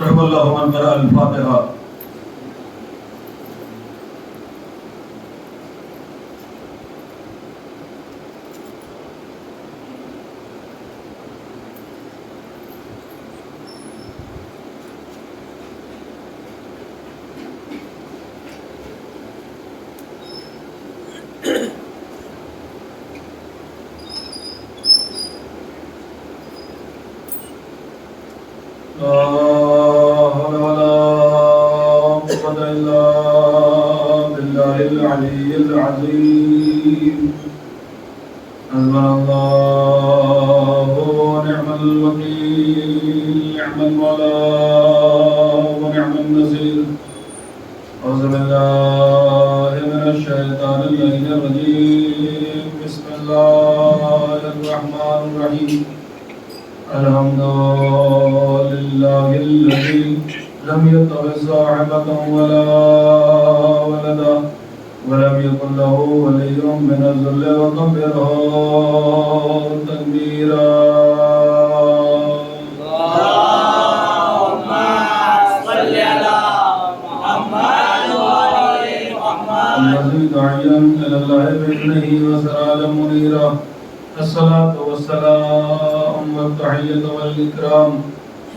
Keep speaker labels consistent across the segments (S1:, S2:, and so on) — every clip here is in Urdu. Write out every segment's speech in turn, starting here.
S1: رحم اللہ من قرأ الفاتحہ. لا حول ولا قوة إلا بالله العلي العظيم. حسبنا الله ونعم الوكيل، نعم المولى ونعم النصير. أعوذ بالله من الشيطان اللعين الرجيم. بسم الله الرحمن الرحيم. الحمد لله الذي لم يتخذ صاحبة ولا ولدا ولم يكن له ولي من الذل وكبره تكبيرا.
S2: اللهم صل على محمد وآل محمد.
S1: الذي داعيا إلى الله بإذنه وسراجا منيرا. الصلاة والسلام والتحية والإكرام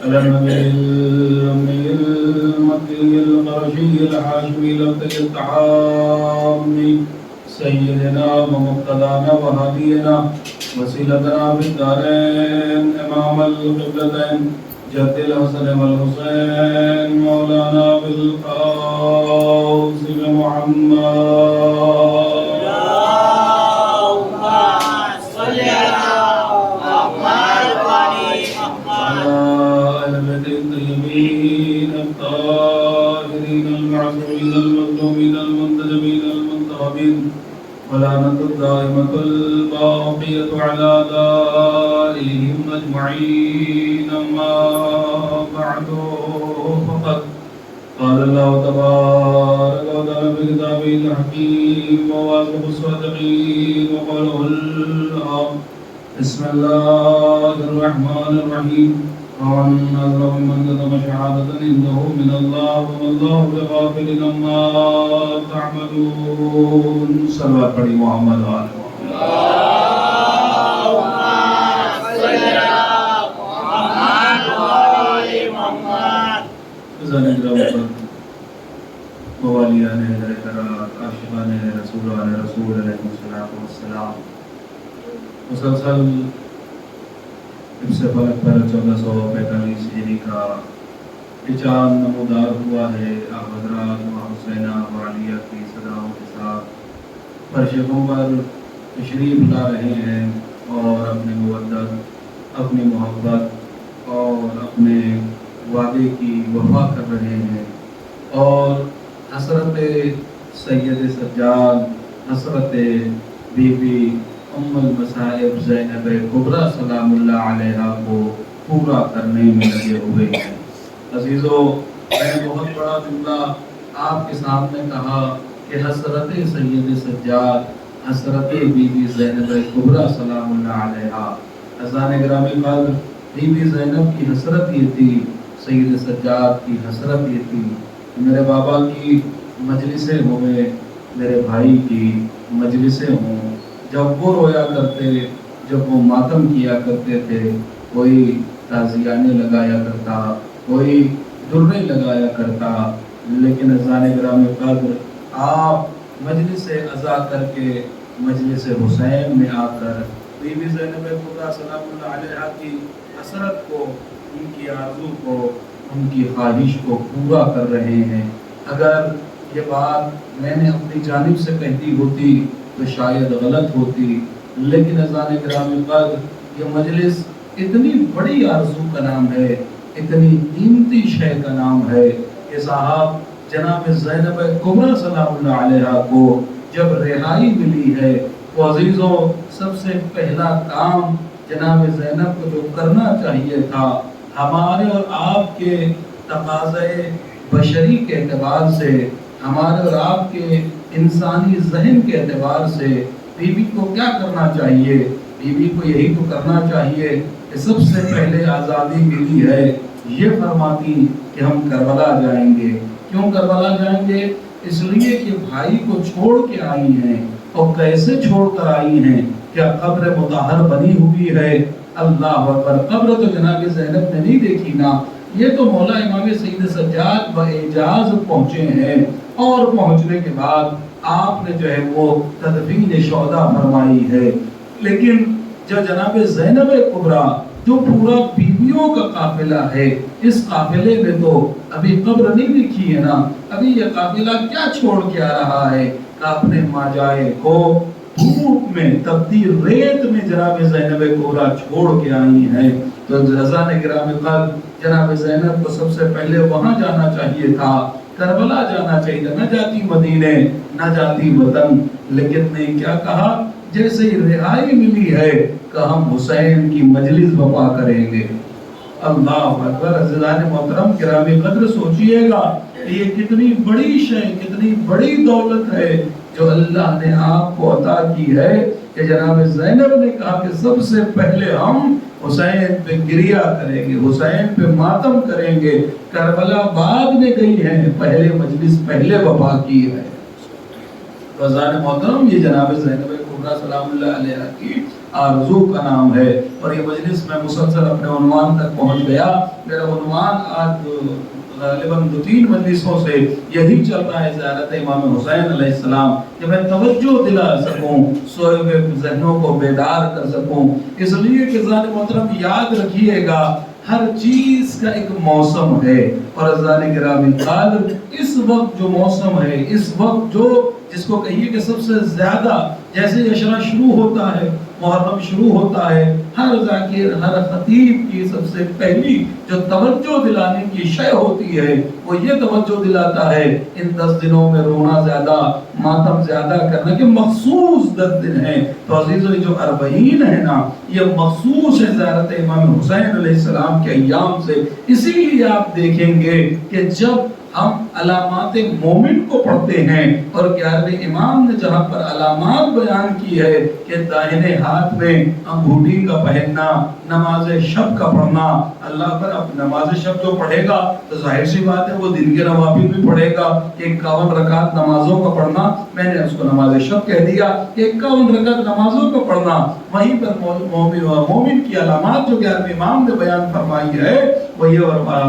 S1: على النبي الأمي المكي القرشي الحاشمي لقي التحامي سيدنا ومقتدانا وهدينا وسيلتنا في الدارين إمام القبلتين جد الحسن والحسين مولانا بالقاسم محمد. الطيبين الطاهرين المعصومين المظلومين المنتجبين المنتخبين ولعنة الدائمة الباقية على أعدائهم أجمعين. أما بعد فقد قال الله تبارك وتعالى في كتابه الحكيم وواثق الصادقين وقوله الحق. بسم الله الرحمن الرحيم. ومن أظلم ممن كتم شهادة عنده من الله وما الله بغافل عما تعملون. صلوات پڑھی محمد وآل محمد.
S2: اللهم صل على محمد وآل محمد.
S1: زن اکرام موالیان حضرات عاشقان رسول علیہ السلام مسلسل ابس فلک پر 1445 ہجری کا اچان نمودار ہوا ہے. آپ حضرات و حسینہ و علیہ کی صداؤں کے ساتھ فرشتوں پر تشریف لا رہے ہیں اور اپنی مودت، اپنی محبت اور اپنے وعدے کی وفا کر رہے ہیں. اور حضرت سید سجاد، حضرت بی بی ام المصائب زینب کبریٰ سلام اللہ علیہا کو پورا کرنے میں لگے ہوئے ہیں. عزیزو، میں نے بہت بڑا جملہ آپ کے سامنے کہا کہ حضرت سید سجاد، حضرت بی بی زینب کبریٰ سلام اللہ علیہا. عزیزان گرامی قدر، بی بی زینب کی حسرت یہ تھی، سید سجاد کی حسرت یہ تھی. میرے بابا کی مجلسیں ہوئے، میرے بھائی کی مجلسیں ہوں. جب وہ رویا کرتے، جب وہ ماتم کیا کرتے تھے، کوئی تازیانے لگایا کرتا، کوئی درے لگایا کرتا. لیکن عزیزان گرامی قدر، آپ مجلس عزا کر کے مجلس حسین میں آ کر بی بی زینب کبریٰ سلام اللہ علیہا کی حسرت کو، ان کی آرزو کو، ان کی خواہش کو پورا کر رہے ہیں. اگر یہ بات میں نے اپنی جانب سے کہتی ہوتی تو شاید غلط ہوتی، لیکن عزیزان گرامی قدر، یہ مجلس اتنی بڑی آرزو کا نام ہے، اتنی قیمتی شے کا نام ہے کہ صاحب جناب زینب کبریٰ سلام اللہ علیہا کو جب رہائی ملی ہے تو عزیزوں، سب سے پہلا کام جناب زینب کو جو کرنا چاہیے تھا، ہمارے اور آپ کے تقاضے بشری کے اعتبار سے، ہمارے اور آپ کے انسانی ذہن کے اعتبار سے بی بی کو کیا کرنا چاہیے؟ بی بی کو یہی تو کرنا چاہیے کہ سب سے پہلے آزادی ملی ہے، یہ فرماتی کہ ہم کربلا جائیں گے۔ کیوں کربلا جائیں گے؟ اس لیے کہ بھائی کو چھوڑ کے آئی ہیں، اور کیسے چھوڑ کر آئی ہیں؟ کیا قبر مطہر بنی ہوئی ہے؟ اللہ اکبر! قبر تو جناب زینب نے نہیں دیکھی نا، یہ تو مولا امام سید سجاد باعجاز پہنچے ہیں، اور پہنچنے کے بعد آپ نے جو ہے وہ تدفین شہداء فرمائی ہے۔ لیکن جو جناب زینب کبریٰ جو پورا بیویوں کا قافلہ ہے، اس قافلے میں تو ابھی قبر نہیں لکھی ہے نا، ابھی یہ قافلہ کیا چھوڑ کے آ رہا ہے کہ اپنے ماجائے کو دھوپ میں تبدیل ریت میں جناب زینب کبریٰ چھوڑ کے آئی ہیں۔ تو رضان گرامی قدر جناب زینب کو سب سے پہلے وہاں جانا چاہیے تھا، کربلا جانا چاہیے تھا، نہ جاتی مدینے، نہ جاتی وطن، لیکن نے کیا کہا؟ جیسے ہی رہائی ملی ہے کہ ہم حسین کی مجلس وفا کریں گے۔ اللہ اکبر! عزیزان محترم گرامی قدر، سوچئے گا کہ یہ کتنی بڑی شے، کتنی بڑی دولت ہے جو اللہ نے آپ کو عطا کی ہے کہ جناب زینب نے کہا کہ سب سے پہلے ہم حسین پہ گریہ کریں گے، حسین پہ ماتم کریں گے۔ کربلا بعد میں گئی ہے، پہلے مجلس پہلے وفا کی ہے۔ عزیزان محترم، یہ جناب زینب کبریٰ سلام اللہ علیہ کی آرزو کا نام ہے، اور یہ مجلس میں مسلسل اپنے عنوان تک پہنچ گیا۔ میرا عنوان آج غالباً 2-3 مجلسوں سے یہی چل رہا ہے، زیارت امام حسین علیہ السلام، کہ میں توجہ دلا سکوں، سوئے ہوئے ذہنوں کو بیدار کر سکوں۔ اس لیے کہ عزیزان محترم یاد رکھیے گا، ہر چیز کا ایک موسم ہے، اور عزیزان گرامی قدر اس وقت جو موسم ہے، اس وقت جو جس کو کہیے کہ سب سے زیادہ، جیسے عشرہ شروع ہوتا ہے، محرم شروع ہوتا ہے، ہر ذاکر، ہر خطیب کی سب سے پہلی جو توجہ دلانے کی شے ہوتی ہے، وہ یہ توجہ دلاتا ہے ان 10 دنوں میں رونا زیادہ، ماتم زیادہ کرنا، کہ مخصوص 10 دن ہیں۔ تو عزیزو، جو 40 ہے نا، یہ مخصوص ہے زیارت امام حسین علیہ السلام کے ایام سے۔ اسی لیے آپ دیکھیں گے کہ جب ہم علامات مومن کو پڑھتے ہیں، اور 11ویں امام نے جہاں پر علامات بیان کی ہے کہ داہنے ہاتھ میں انگوٹھی کا پہننا، نماز شب کا پڑھنا، اللہ پر اب نماز شب جو پڑھے گا تو ظاہر سی بات ہے وہ دن کے نوافل بھی پڑھے گا۔ 51 رکعت نمازوں کا پڑھنا، میں نے اس کو نماز شب کہہ دیا، 51 رکعت نمازوں کا پڑھنا۔ وہیں پر مومن کی علامات جو 11ویں امام نے بیان فرمائی ہے، وہ یہ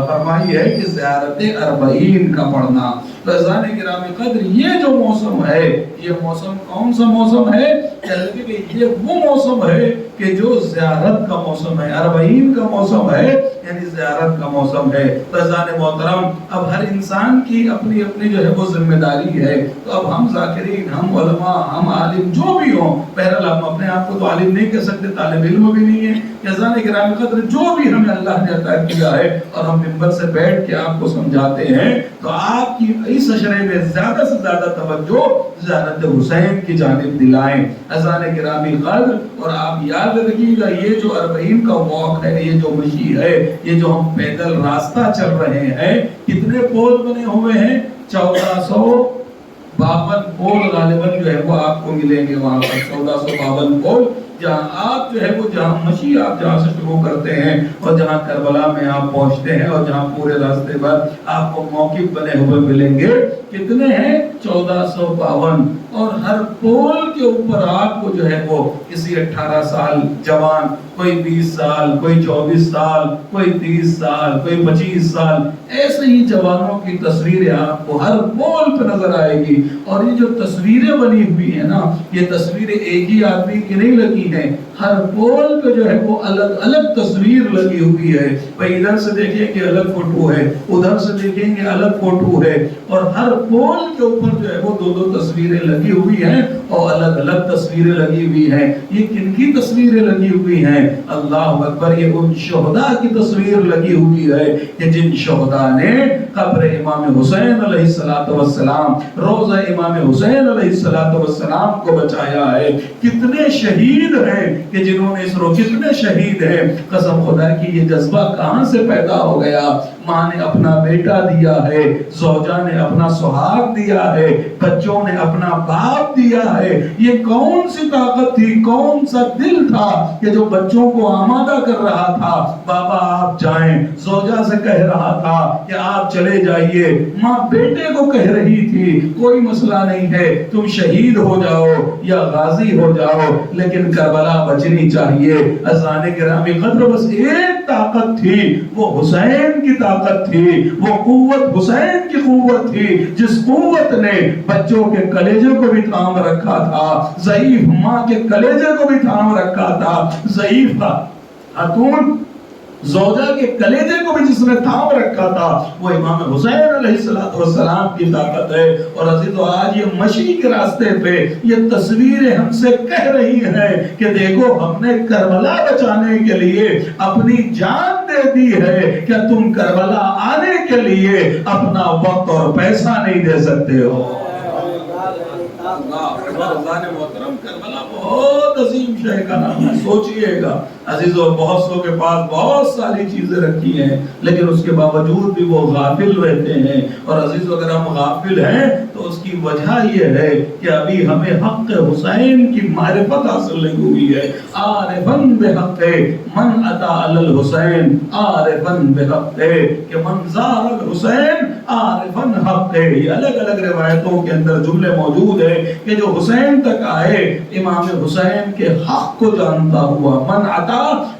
S1: فرمائی ہے کہ زیارت 40 کا پڑھنا۔ تو عزیزان گرامی قدر، یہ جو موسم ہے، یہ موسم کون سا موسم ہے؟ کہ یہ وہ موسم ہے کہ جو زیارت کا موسم ہے، 40 کا موسم ہے، یعنی زیارت کا موسم ہے۔ تو عزیزان محترم، اب ہر انسان کی اپنی اپنی جو ہے وہ ذمہ داری ہے۔ تو اب ہم ذاکرین، ہم علماء، ہم عالم جو بھی ہوں، بہرحال ہم اپنے آپ کو تو عالم نہیں کہہ سکتے، طالب علم بھی نہیں ہے۔ عزیزان گرامی قدر، جو بھی ہمیں اللہ نے عطا کیا ہے، اور ہم منبر سے بیٹھ کے آپ کو سمجھاتے ہیں، تو آپ کی اس اشرے میں زیادہ سے زیادہ توجہ زیارت حسین کی جانب دلائیں۔ عزیزان گرامی قدر، اور آپ یاد رکھیے گا، یہ جو 40 کا واک ہے، یہ جو مشی ہے، یہ جو ہم پیدل راستہ چل رہے ہیں، کتنے پول بنے ہوئے ہیں؟ 1452 پول غالباً جو ہے وہ آپ کو ملیں گے وہاں پر، 1452 پول، جہاں آپ جو ہے وہ جہاں مشی آپ جہاں سے شروع کرتے ہیں، اور جہاں کربلا میں آپ پہنچتے ہیں، اور جہاں پورے راستے پر آپ کو موقف بنے ہوئے ملیں گے، کتنے ہیں؟ 1452۔ اور ہر پول کے اوپر آپ کو جو ہے وہ کسی 18 سال جوان، کوئی 20 سال، کوئی 24 سال، کوئی 30 سال، کوئی 25 سال، ایسے ہی جوانوں کی تصویریں آپ کو ہر پول پہ نظر آئے گی۔ اور یہ جو تصویریں بنی ہوئی ہیں نا، یہ تصویریں ایک ہی آدمی کی نہیں لگی ہیں، ہر پول پہ جو ہے وہ الگ الگ تصویر لگی ہوئی ہے۔ بھئی ادھر سے دیکھیں کہ الگ فوٹو ہے، ادھر سے دیکھیں کہ الگ فوٹو ہے، اور ہر پول کے اوپر جو ہے وہ 2 تصویریں لگی ہوئی ہیں، اور الگ الگ تصویریں لگی ہوئی ہیں۔ یہ کن کی تصویریں لگی ہوئی ہیں؟ اللہ اکبر! یہ ان شہداء کی تصویر لگی ہوئی ہے کہ جن شہداء نے قبر امام حسین علیہ السلام، روضہ امام حسین علیہ السلام کو بچایا ہے۔ کتنے شہید ہیں کہ جنہوں نے اس رو، کتنے شہید ہیں، قسم خدا کی یہ جذبہ کہاں سے پیدا ہو گیا؟
S3: ماں نے اپنا بیٹا دیا ہے، زوجہ نے اپنا سہاگ دیا ہے، بچوں نے اپنا باپ دیا ہے۔ یہ کون سی طاقت تھی، کون سا دل تھا کہ جو بچوں کو آمادہ کر رہا تھا، بابا آپ جائیں، زوجہ سے کہہ رہا تھا کہ آپ چلے جائیے، ماں بیٹے کو کہہ رہی تھی کوئی مسئلہ نہیں ہے، تم شہید ہو جاؤ یا غازی ہو جاؤ لیکن کربلا بچنی چاہیے۔ اذان گرامی قدر بس ایک طاقت تھی، وہ حسین کی طاقت تھی، وہ قوت حسین کی قوت تھی، جس قوت نے بچوں کے کلیجے کو بھی تھام رکھا تھا، ضعیف ماں کے کلیجے کو بھی تھام رکھا تھا، ضعیف خاتون زوجہ کے کلیجے کو بھی جس نے تھام رکھا تھا وہ امام حسین علیہ السلام کی طاقت ہے۔ اور عزیزو آج یہ مشی کے راستے پہ یہ تصویریں ہم سے کہہ رہی ہیں کہ دیکھو ہم نے کربلا بچانے کے لیے اپنی جان دے دی ہے، کیا تم کربلا آنے کے لیے اپنا وقت اور پیسہ نہیں دے سکتے ہو؟ اللہ محترم، کربلا بہت عظیم شہر کا نام ہے، سوچئے گا عزیزو، بہت سو کے پاس بہت ساری چیزیں رکھی ہیں لیکن اس کے باوجود بھی وہ غافل رہتے ہیں۔ اور عزیزو اگر ہم غافل ہیں تو اس کی وجہ یہ ہے کہ ابھی ہمیں حق حسین کی معرفت حاصل نہیں ہوئی ہے۔ عارفن بحق من اتا علی الحسین عارفن بحق، کہ من زار الحسین عارفن حق۔ یہ الگ الگ روایتوں کے اندر جملے موجود ہیں کہ جو حسین تک آئے امام حسین کے حق کو جانتا ہوا، من اتا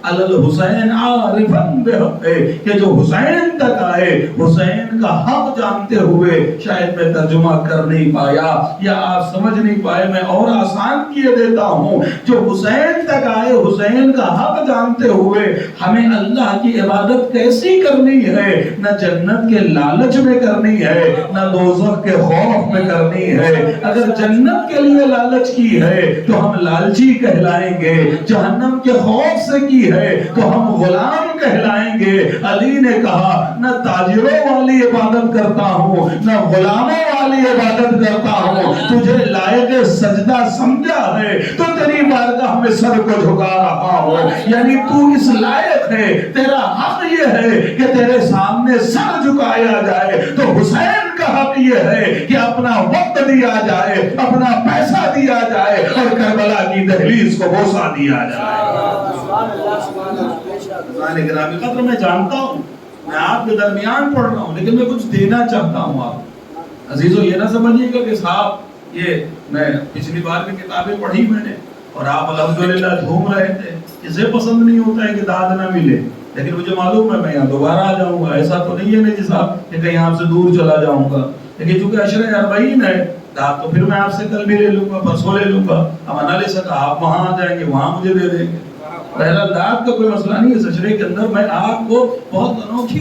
S3: علی الحسین عارفن بحق، کہ جو حسین تک آئے حسین کا حق جانتے ہوئے۔ شاید میں ترجمہ کر نہیں پایا یا آپ سمجھ نہیں پائے، میں اور آسان کیے دیتا ہوں، جو حسین تک آئے حسین کا حق جانتے ہوئے ہمیں اللہ کی عبادت کیسی کرنی ہے، نہ جنت کے لالچ میں کرنی ہے نہ دوزخ کے خوف میں کرنی ہے۔ اگر جنت کے لیے لالچ کی ہے تو ہم لالچی کہلائیں گے، جہنم کے خوف سے کی ہے تو ہم غلام کہلائیں گے۔ علی نے کہا نہ تاجروں والی عبادت کرتا ہوں نہ غلاموں والی عبادت کرتا ہوں، تجھے لائق سجدہ سمجھا ہے تو تیری بارگاہ میں سر کو جھکا رہا ہوں، یعنی تو اس لائق ہے، تیرا حق یہ ہے کہ تیرے سامنے سر جھکایا جائے۔ تو حسین کا حق یہ ہے کہ اپنا وقت دیا جائے، اپنا پیسہ دیا جائے اور کربلا کی دہلیز کو بوسہ دیا جائے۔ گرامی قدر میں جانتا ہوں میں آپ کے درمیان پڑھ رہا ہوں لیکن میں کچھ دینا چاہتا ہوں آپ عزیزو۔ یہ نہ سمجھیے گا کہ صاحب یہ میں پچھلی بار کی کتابیں پڑھی میں نے اور آپ الحمدللہ گھوم رہے تھے، اسے پسند نہیں ہوتا ہے کہ داد نہ ملے لیکن مجھے معلوم ہے میں یہاں دوبارہ آ جاؤں گا، ایسا تو نہیں ہے نہیں صاحب کہ کہیں آپ سے دور چلا جاؤں گا، لیکن چونکہ عشر اربعین ہے داد تو پھر میں آپ سے کل بھی لے لوں گا، پرسوں لے لوں گا، اب نہ لے سکا آپ وہاں آ جائیں گے وہاں مجھے دے دیں گے۔ پہلا داد کا کوئی مسئلہ نہیں ہے، سجرے کے اندر میں آپ کو بہت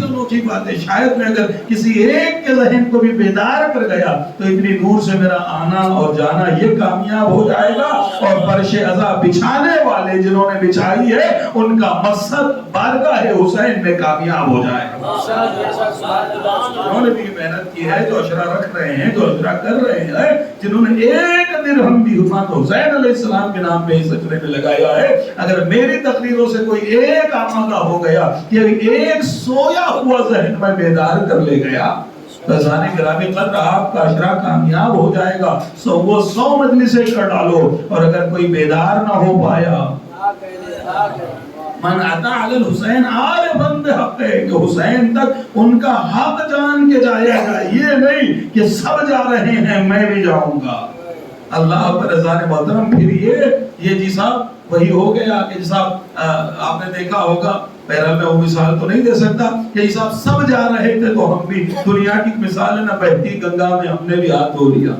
S3: انوکھی باتیں، شاید میں اگر کسی ایک کے ذہن کو بھی بیدار کر گیا تو اتنی دور سے میرا آنا اور جانا یہ کامیاب ہو جائے گا، اور فرش عزا بچھانے والے جنہوں نے بچھائی ہے ان کا مقصد بارگاہ حسین میں کامیاب ہو جائے گا۔ جنہوں نے بھی محنت کی ہے، جو اشرا رکھ رہے ہیں، جو اشرا کر رہے ہیں، جنہوں نے ایک درہم بھی حسین علیہ السلام کے نام پہ اس سجرے میں لگایا ہے، اگر میری تقریروں سے کوئی ایک آمادہ ہو گیا کہ ایک سویا ہوا ذہن میں بیدار کر لے گیا، رضانے گرامی قدر آپ کا اشرا کامیاب ہو جائے گا۔ وہ 100 مجلسیں کر ڈالو اور اگر کوئی بیدار نہ ہو پایا، من اتا علی الحسین عارفن بحق، کہ حسین تک ان کا حق جان کے جایا گا، یہ نہیں کہ سب جا رہے ہیں میں بھی جاؤں گا۔ اللہ پر رضانے محترم پھر یہ جی صاحب وہی ہو گیا کہ صاحب آپ نے دیکھا ہوگا، بہرحال میں وہ مثال تو نہیں دے سکتا کہ صاحب سب جا رہے تھے تو ہم بھی، دنیا کی مثال ہے نہ بہتی گنگا میں ہم نے بھی ہاتھ دھو لیا،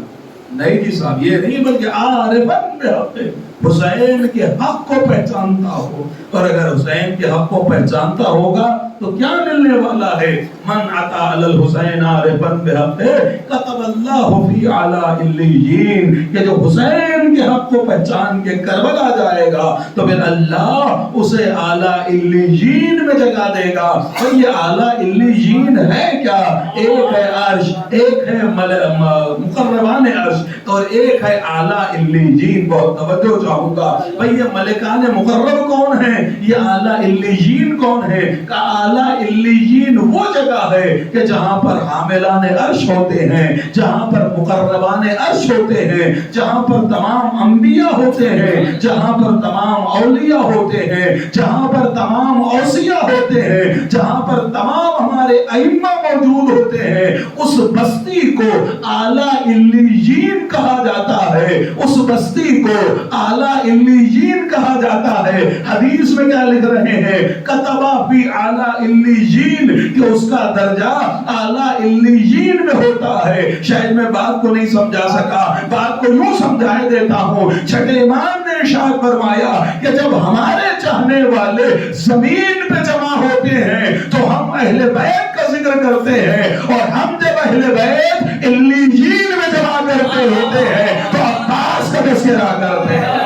S3: نہیں جی صاحب یہ نہیں، بلکہ عارفن بحق، حسین کے حق کو پہچانتا ہو، اور اگر حسین کے حق کو پہچانتا ہوگا تو کیا ملنے والا ہے؟ من عطا علی الحسین عارفن بحق کتب اللہ فی اعلی علیین، کہ جو حسین کے حق کو پہچان کے کربلا جائے گا تو پھر اللہ اسے اعلی علیین میں جگہ دے گا۔ اور یہ اعلی علیین ہے کیا؟ ایک ہے عرش، ایک ہے مقربان عرش، اور ایک ہے اعلیٰ علیین۔ بہت توجہ چاہوں گا بھئی یہ ملکان مقرب کون ہیں، یہ اعلیٰ علیین کون ہے؟ کہ اعلیٰ علیین وہ جگہ ہے کہ جہاں پر حاملان عرش ہوتے ہیں، جہاں پر مقربان عرش ہوتے ہیں، جہاں پر تمام انبیاء ہوتے ہیں، جہاں پر تمام اولیاء ہوتے ہیں، جہاں پر تمام اوصیاء ہوتے ہیں، جہاں پر تمام ہمارے ائمہ موجود ہوتے ہیں، اس بستی کو اعلیٰ علیین کہا جاتا ہے، اس بستی کو اعلیٰ علیین کہا جاتا ہے۔ حدیث میں کیا لکھ رہے ہیں؟ کتبہ فی اعلیٰ علیین، کہ اس کا درجہ اعلیٰ علیین میں ہوتا ہے۔ شاید میں بات کو نہیں سمجھا سکا، بات کو یوں سمجھائے دیتا ہوں۔ چھٹے امام نے ارشاد فرمایا کہ جب ہمارے چاہنے والے زمین پہ جمع ہوتے ہیں تو ہم اہل بیت کا ذکر کرتے ہیں، اور ہم جب اہل بیت علیین میں جمع کرتے ہوتے ہیں تو عباس کا تذکرہ کرتے ہیں۔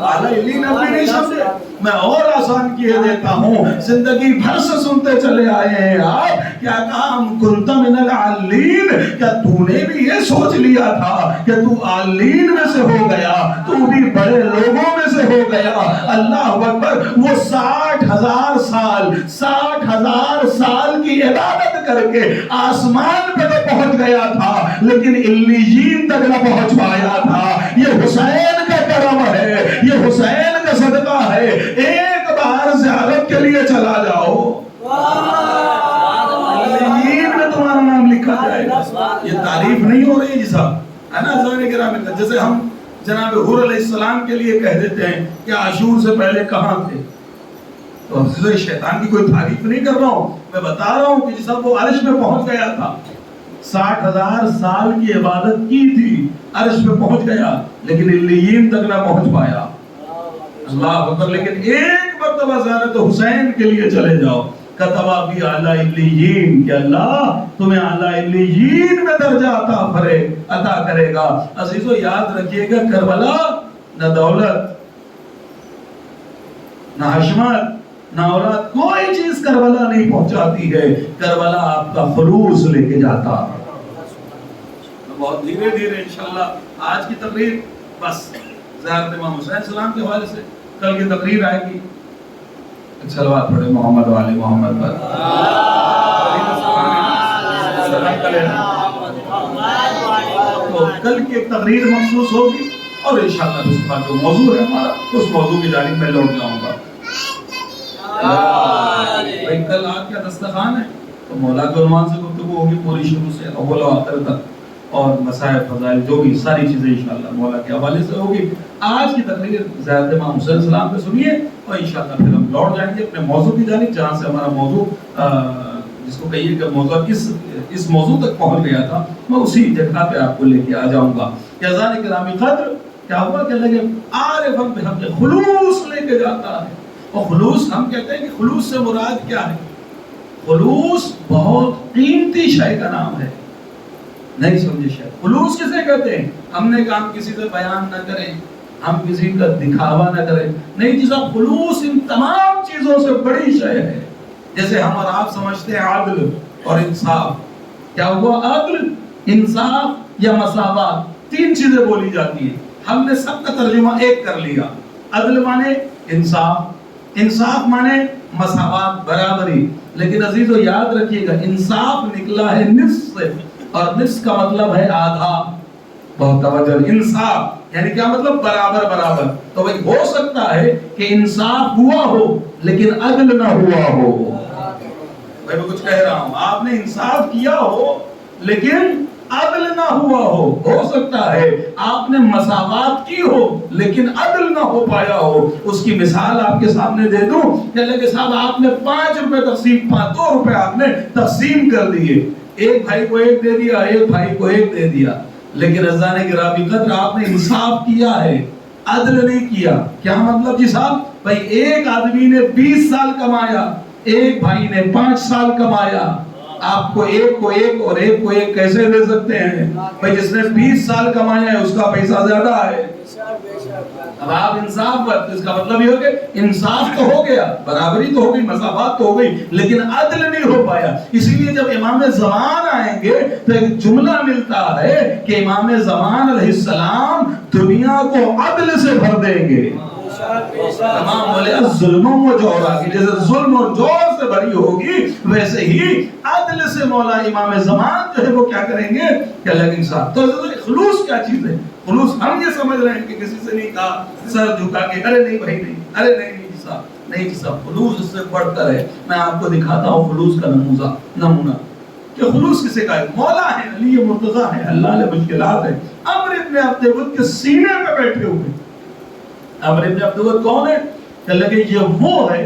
S3: اعلیٰ علیین اب بھی نہیں سمجھے، میں اور آسان کیے دیتا ہوں، زندگی بھر سے سنتے چلے آئے ہیں آپ۔ کیا کام کنت من العالین، کیا تو نے بھی یہ سوچ لیا تھا کہ تو عالین میں سے ہو گیا، تو بھی بڑے لوگوں میں سے ہو گیا؟ اللہ اکبر، وہ 60,000 سال کی عبادت کر کے آسمان پہ تو پہنچ گیا تھا لیکن علیین تک نہ پہنچ پایا تھا۔ یہ حسین کا کرم ہے، یہ حسین کا صدقہ ہے۔ ایک بار زیارت کے لیے چلا جاؤ، علیین میں تمہارا نام لکھا جائے گا۔ یہ تعریف نہیں ہو رہی جی صاحب، ہے نا حضرات کرام؟ جیسے ہم جناب حور علیہ السلام کے لیے کہہ دیتے ہیں کہ عاشور سے پہلے کہاں تھے، تو اب شیطان کی کوئی تعریف نہیں کر رہا ہوں، میں بتا رہا ہوں کہ جی صاحب وہ عرش میں پہنچ گیا تھا، 60,000 سال کی عبادت کی تھی، عرش پہ پہنچ گیا لیکن علیین تک نہ پہنچ پایا۔ اللہ اکبر، لیکن ایک مرتبہ زیارت حسین کے لیے چلے جاؤ، کتبہ فی اعلیٰ علیین، کہ اللہ تمہیں اعلیٰ علیین میں درجہ عطا کرے گا۔ عزیزو یاد رکھیے گا، کربلا نہ دولت نہ حشمت نہ اولاد، کوئی چیز کربلا نہیں پہنچاتی ہے، کربلا آپ کا خلوص لے کے جاتا ہے۔ بہت دھیرے دھیرے انشاءاللہ آج کی تقریر بس زیارت امام حسین السلام کے حوالے سے، کل کی تقریر آئے گی صلوات پڑھے محمد و آل محمد پر۔ تو کل کی ایک تقریر مخصوص ہوگی اور انشاءاللہ اس کا جو موضوع ہے ہمارا، اس موضوع کی جانب میں لوٹ جاؤں گا۔ بھئی کل آپ کا دستخوان ہے تو مولا کے عنوان سے گفتگو ہوگی پوری شروع سے اول و آخر تک، اور مسائل فضائل جو بھی ساری چیزیں انشاءاللہ مولا کے حوالے سے ہوگی۔ آج کی تقریر زیارت امام حسین السلام پہ سنیے اور انشاءاللہ پھر ہم لوٹ جائیں گے اپنے موضوع کی جانب، جہاں سے ہمارا موضوع جس کو کہیے کہ موضوع اس موضوع تک پہنچ گیا تھا، میں اسی جگہ پہ آپ کو لے کے آ جاؤں گا۔ کہ اذان کرامی قدر کیا ہوا کہ لگے عارف ہم پہ ہم کے خلوص لے کے جاتا ہے، اور خلوص ہم کہتے ہیں کہ خلوص سے مراد کیا ہے؟ خلوص بہت قیمتی شے کا نام ہے، نہیں سمجھے شاید؟ خلوص کسے کہتے ہیں؟ ہم نے کہا ہم کسی سے بیان نہ کریں، ہم کسی کا دکھاوا نہ کریں، نہیں جی صاحب، خلوص ان تمام چیزوں سے بڑی شے ہے۔ جیسے ہم اور آپ سمجھتے ہیں عدل اور انصاف، کیا ہوا؟ عدل، انصاف یا مساوات، تین چیزیں بولی جاتی ہیں، ہم نے سب کا ترجمہ ایک کر لیا۔ عدل مانے انصاف، انصاف مانے مساوات، برابری۔ لیکن عزیزو یاد رکھیے گا، انصاف نکلا ہے نصف سے، اور نصف کا مطلب ہے آدھا۔ بہت توجہ، انصاف یعنی کیا مطلب؟ برابر برابر۔ تو بھئی ہو سکتا ہے کہ انصاف ہوا ہو لیکن عدل نہ ہوا ہو۔ بھئی میں کچھ کہہ رہا ہوں، آپ نے انصاف کیا ہو لیکن عدل نہ ہوا ہو سکتا ہے آپ نے مساوات کی ہو لیکن عدل نہ ہو پایا ہو۔ اس کی مثال آپ کے سامنے دے دوں کہ صاحب آپ نے 5 روپے تقسیم، 2 روپے آپ نے تقسیم کر دیے، ایک بھائی کو ایک دے دیا، ایک بھائی کو ایک دے دیا، لیکن عزیزان گرامی قدر آپ نے انصاف کیا ہے، عدل نہیں کیا۔ کیا مطلب جی صاحب؟ بھائی ایک آدمی نے 20 سال کمایا، ایک بھائی نے 5 سال کمایا، آپ کو ایک اور ایک کو ایک کیسے دے سکتے ہیں؟ بھائی جس نے 20 سال کمایا ہے اس کا پیسہ زیادہ ہے۔ اب آپ انصاف پر، اس کا مطلب یہ ہو کہ انصاف تو ہو گیا، برابری تو ہو گئی، مساوات تو ہو گئی، لیکن عدل نہیں ہو پایا۔ اسی لیے جب امام زمان آئیں گے تو ایک جملہ ملتا ہے کہ امام زمان علیہ السلام دنیا کو عدل سے بھر دیں گے۔ تمام بولے ظلم و جور آگی، جیسے ظلم اور جور سے بھری ہوگی ویسے ہی عدل سے مولا امام زمان جو ہے وہ کیا کریں گے کہ اللہ کے انصاف۔ تو خلوص کیا چیز ہے؟ خلوص ہم یہ سمجھ رہے ہیں کہ کسی سے نہیں کہا سر جھکا کے ارے نہیں بھائی نہیں، ارے نہیں جی صاحب، نہیں جی صاحب، خلوص اس سے بڑھ کر ہے۔ میں آپ کو دکھاتا ہوں خلوص کا نمونہ کہ خلوص کسے کا ہے؟ مولا ہے، علی مرتضیٰ ہے، اللہ نے مشکلات ہے، عمرو ابن عبد ود کے سینے پہ بیٹھے ہوئے۔ عمرو ابن عبد ود کون ہے؟ کہ لگے یہ وہ ہے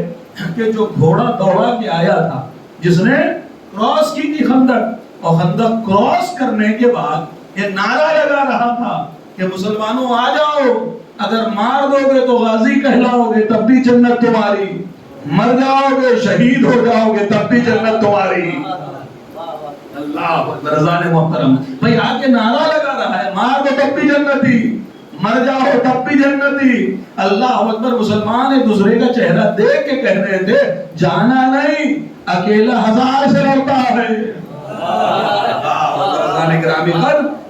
S3: کہ جو گھوڑا دوڑا کے آیا تھا، جس نے کراس کی تھی خندق، اور خندق کراس کرنے کے بعد یہ نعرہ لگا رہا تھا کہ مسلمانوں آ جاؤ، اگر مار دو گے تو غازی کہلاؤ گے تب بھی جنت تمہاری، مر جاؤ گے شہید ہو جاؤ گے تب بھی جنت تمہاری۔ اللہ رضا نے محترم بھائی آگے نعرہ لگا رہا ہے، مار دو تب بھی جنتی، مر جاؤ تب بھی جنتی۔ اللہ اکبر۔ مسلمان ایک دوسرے کا چہرہ دیکھ کے کہہ رہے تھے جانا نہیں، اکیلا ہزار سے لڑتا ہے۔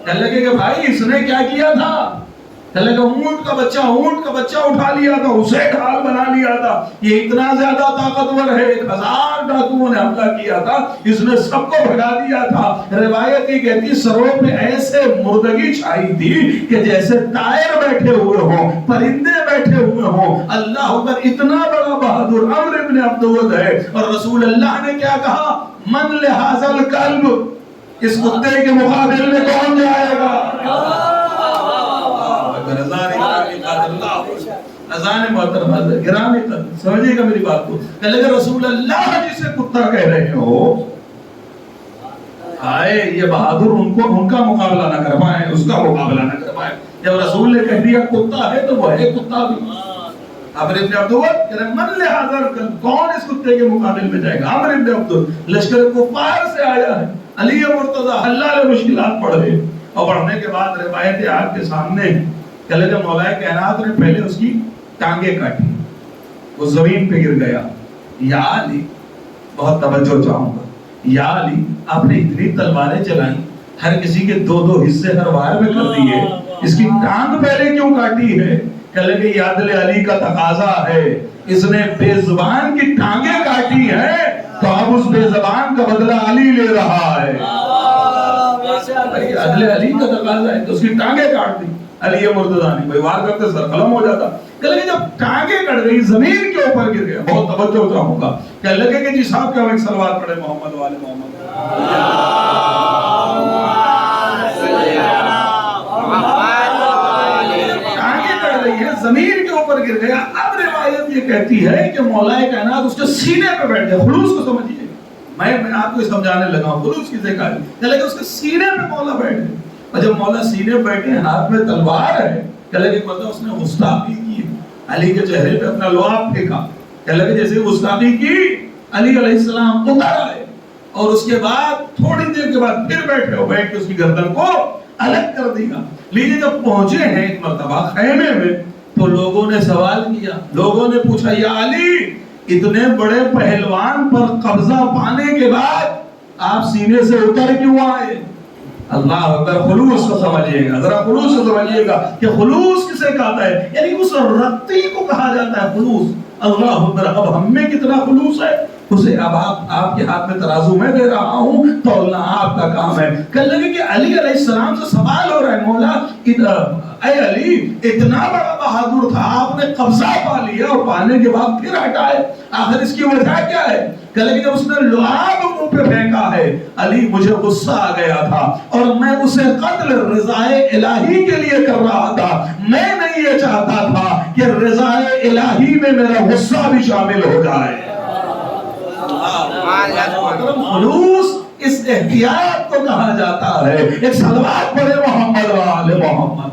S3: کہنے لگے کہ بھائی اس نے کیا کیا تھا؟ کہنے لگے اونٹ کا بچہ اٹھا لیا تھا، اسے ڈھال بنا لیا تھا، یہ اتنا زیادہ طاقتور ہے، 1000 ڈاکوؤں نے حملہ کیا تھا، اس نے سب کو بھگا دیا تھا۔ روایت یہ کہتی سروں پہ ایسے مردگی چھائی تھی کہ جیسے طائر بیٹھے ہوئے ہوں، پرندے بیٹھے ہوئے ہوں۔ اللہ اکبر۔ اتنا بڑا بہادر عمرو ابن عبد ود ہے، اور رسول اللہ نے کیا کہا؟ من لہذا الکلب، اس کتے کے مقابل میں کون جائے گا؟ اذان محترمہ گرامی تک سمجھے گا میری بات کو کہ اگر رسول اللہ جسے کتا کہہ رہے ہو، آئے یہ بہادر ان کا مقابلہ نہ کر پائے، اس کا مقابلہ نہ کر پائے۔ جب رسول نے کہہ دیا کتا ہے تو وہ ہے کتا بھی۔ عمرو ابن عبد ود کہ من لہذا کون اس کتے کے مقابل میں جائے گا؟ عمرو ابن عبد ود لشکر کفار سے آیا ہے، علی مرتضیٰ اللہ نے مشکلات پڑھے، اور پڑھنے کے بعد روایت آپ کے سامنے کہ لگے مولا کائنات نے پہلے اس کی ٹانگیں کاٹی، وہ زمین پہ گر گیا۔ یا علی، بہت توجہ چاہوں گا، یا علی آپ نے اتنی تلواریں چلائیں، ہر کسی کے 2 حصے ہر وار میں کر دیے، اس کی ٹانگ پہلے کیوں کاٹی ہے؟ کہ لگے یہ عدل علی کا تقاضا ہے، اس نے بے زبان کی ٹانگیں کاٹی ہیں تو اب اس بے زبان کا بدلہ علی لے رہا ہے۔ عدل علی کا تقاضا ہے تو اس کی ٹانگیں کاٹ دی علی مرتضیٰ نے، بھائی وار کرتے سر قلم ہو جاتا۔ کہ لگے جب ٹانگیں کٹ گئی زمین کے اوپر گر گیا، بہت توجہ چاہوں گا، کہ لگے کہ جی صاحب کا ایک سلوات پڑھے محمد والے محمد۔ ٹانگیں کٹ گئی ہے، زمین کے اوپر گر گیا۔ اب روایت یہ کہتی ہے کہ مولا کائنات اس کے سینے پہ بیٹھ گیا۔ خلوص کو سمجھیے، میں آپ کو سمجھانے لگا ہوں خلوص کسے کہا ہے۔ کہ اس کے سینے پہ مولا بیٹھ گئے، اور جب مولا سینے پہ بیٹھے ہاتھ میں تلوار ہے، کہ لگے اس نے گستاخی کی، علی کے چہرے پہ اپنا لعاب پھینکا، کہ لگے جیسے گستاخی کی، علی علیہ السلام اتر آئے، اور اس کے بعد تھوڑی دیر کے بعد پھر بیٹھے ہو، بیٹھ کے اس کی گردن کو الگ کر دیا۔ لیکن جب پہنچے ہیں ایک مرتبہ خیمے میں تو لوگوں نے سوال کیا، لوگوں نے پوچھا یا علی اتنے بڑے پہلوان پر قبضہ پانے کے بعد آپ سینے سے اتر کیوں آئے؟ اللہ اکبر۔ خلوص کو سمجھیے گا، ذرا خلوص کو سمجھیے گا کہ خلوص کسے کہتا ہے، یعنی اس رتی کو کہا جاتا ہے خلوص۔ اللہ اکبر۔ اب ہم میں کتنا خلوص ہے اسے اب آپ کے ہاتھ میں ترازو میں دے رہا ہوں تو اللہ آپ کا کام ہے۔ کہ لگے کہ علی علیہ السلام سے سوال ہو رہا ہے، مولا اے علی اتنا بڑا بہادر تھا، آپ نے قبضہ پا لیا اور پانے کے بعد پھر ہٹائے، آخر اس کی وجہ کیا ہے؟ کہ لیکن جب اس نے لعاب منہ پہ پھینکا ہے علی مجھے غصہ آ گیا تھا اور میں اسے قتل رضائے الہی کے لیے کر رہا تھا، میں نہیں یہ چاہتا تھا کہ رضائے الہی میں میرا غصہ بھی شامل ہو جائے۔ خلوص اس احتیاط کو کہا جاتا ہے۔ ایک صلوات پڑھے محمد و آل محمد۔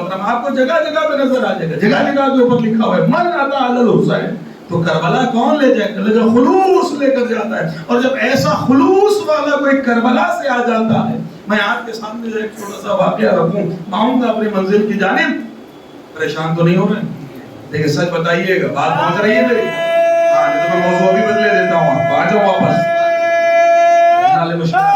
S3: محترم آپ کو جگہ جگہ پہ نظر آ جائے گا, جگہ جگہ کے اوپر لکھا ہوا ہے من عطا علی الحسین. تو کربلا کون لے جائے گا؟ خلوص لے کر جاتا ہے. اور جب ایسا خلوص والا کوئی کربلا سے آ جاتا ہے, میں آپ کے سامنے جو ایک چھوٹا سا واقعہ رکھوں, آؤں گا اپنی منزل کی جانب. پریشان تو نہیں ہو رہے؟ لیکن سچ بتائیے گا, بات پہنچ رہی ہے میری؟ ہاں نہیں تو میں موضوع بھی بدلے دیتا ہوں, آپ آ جاؤ واپس. نالے مشکل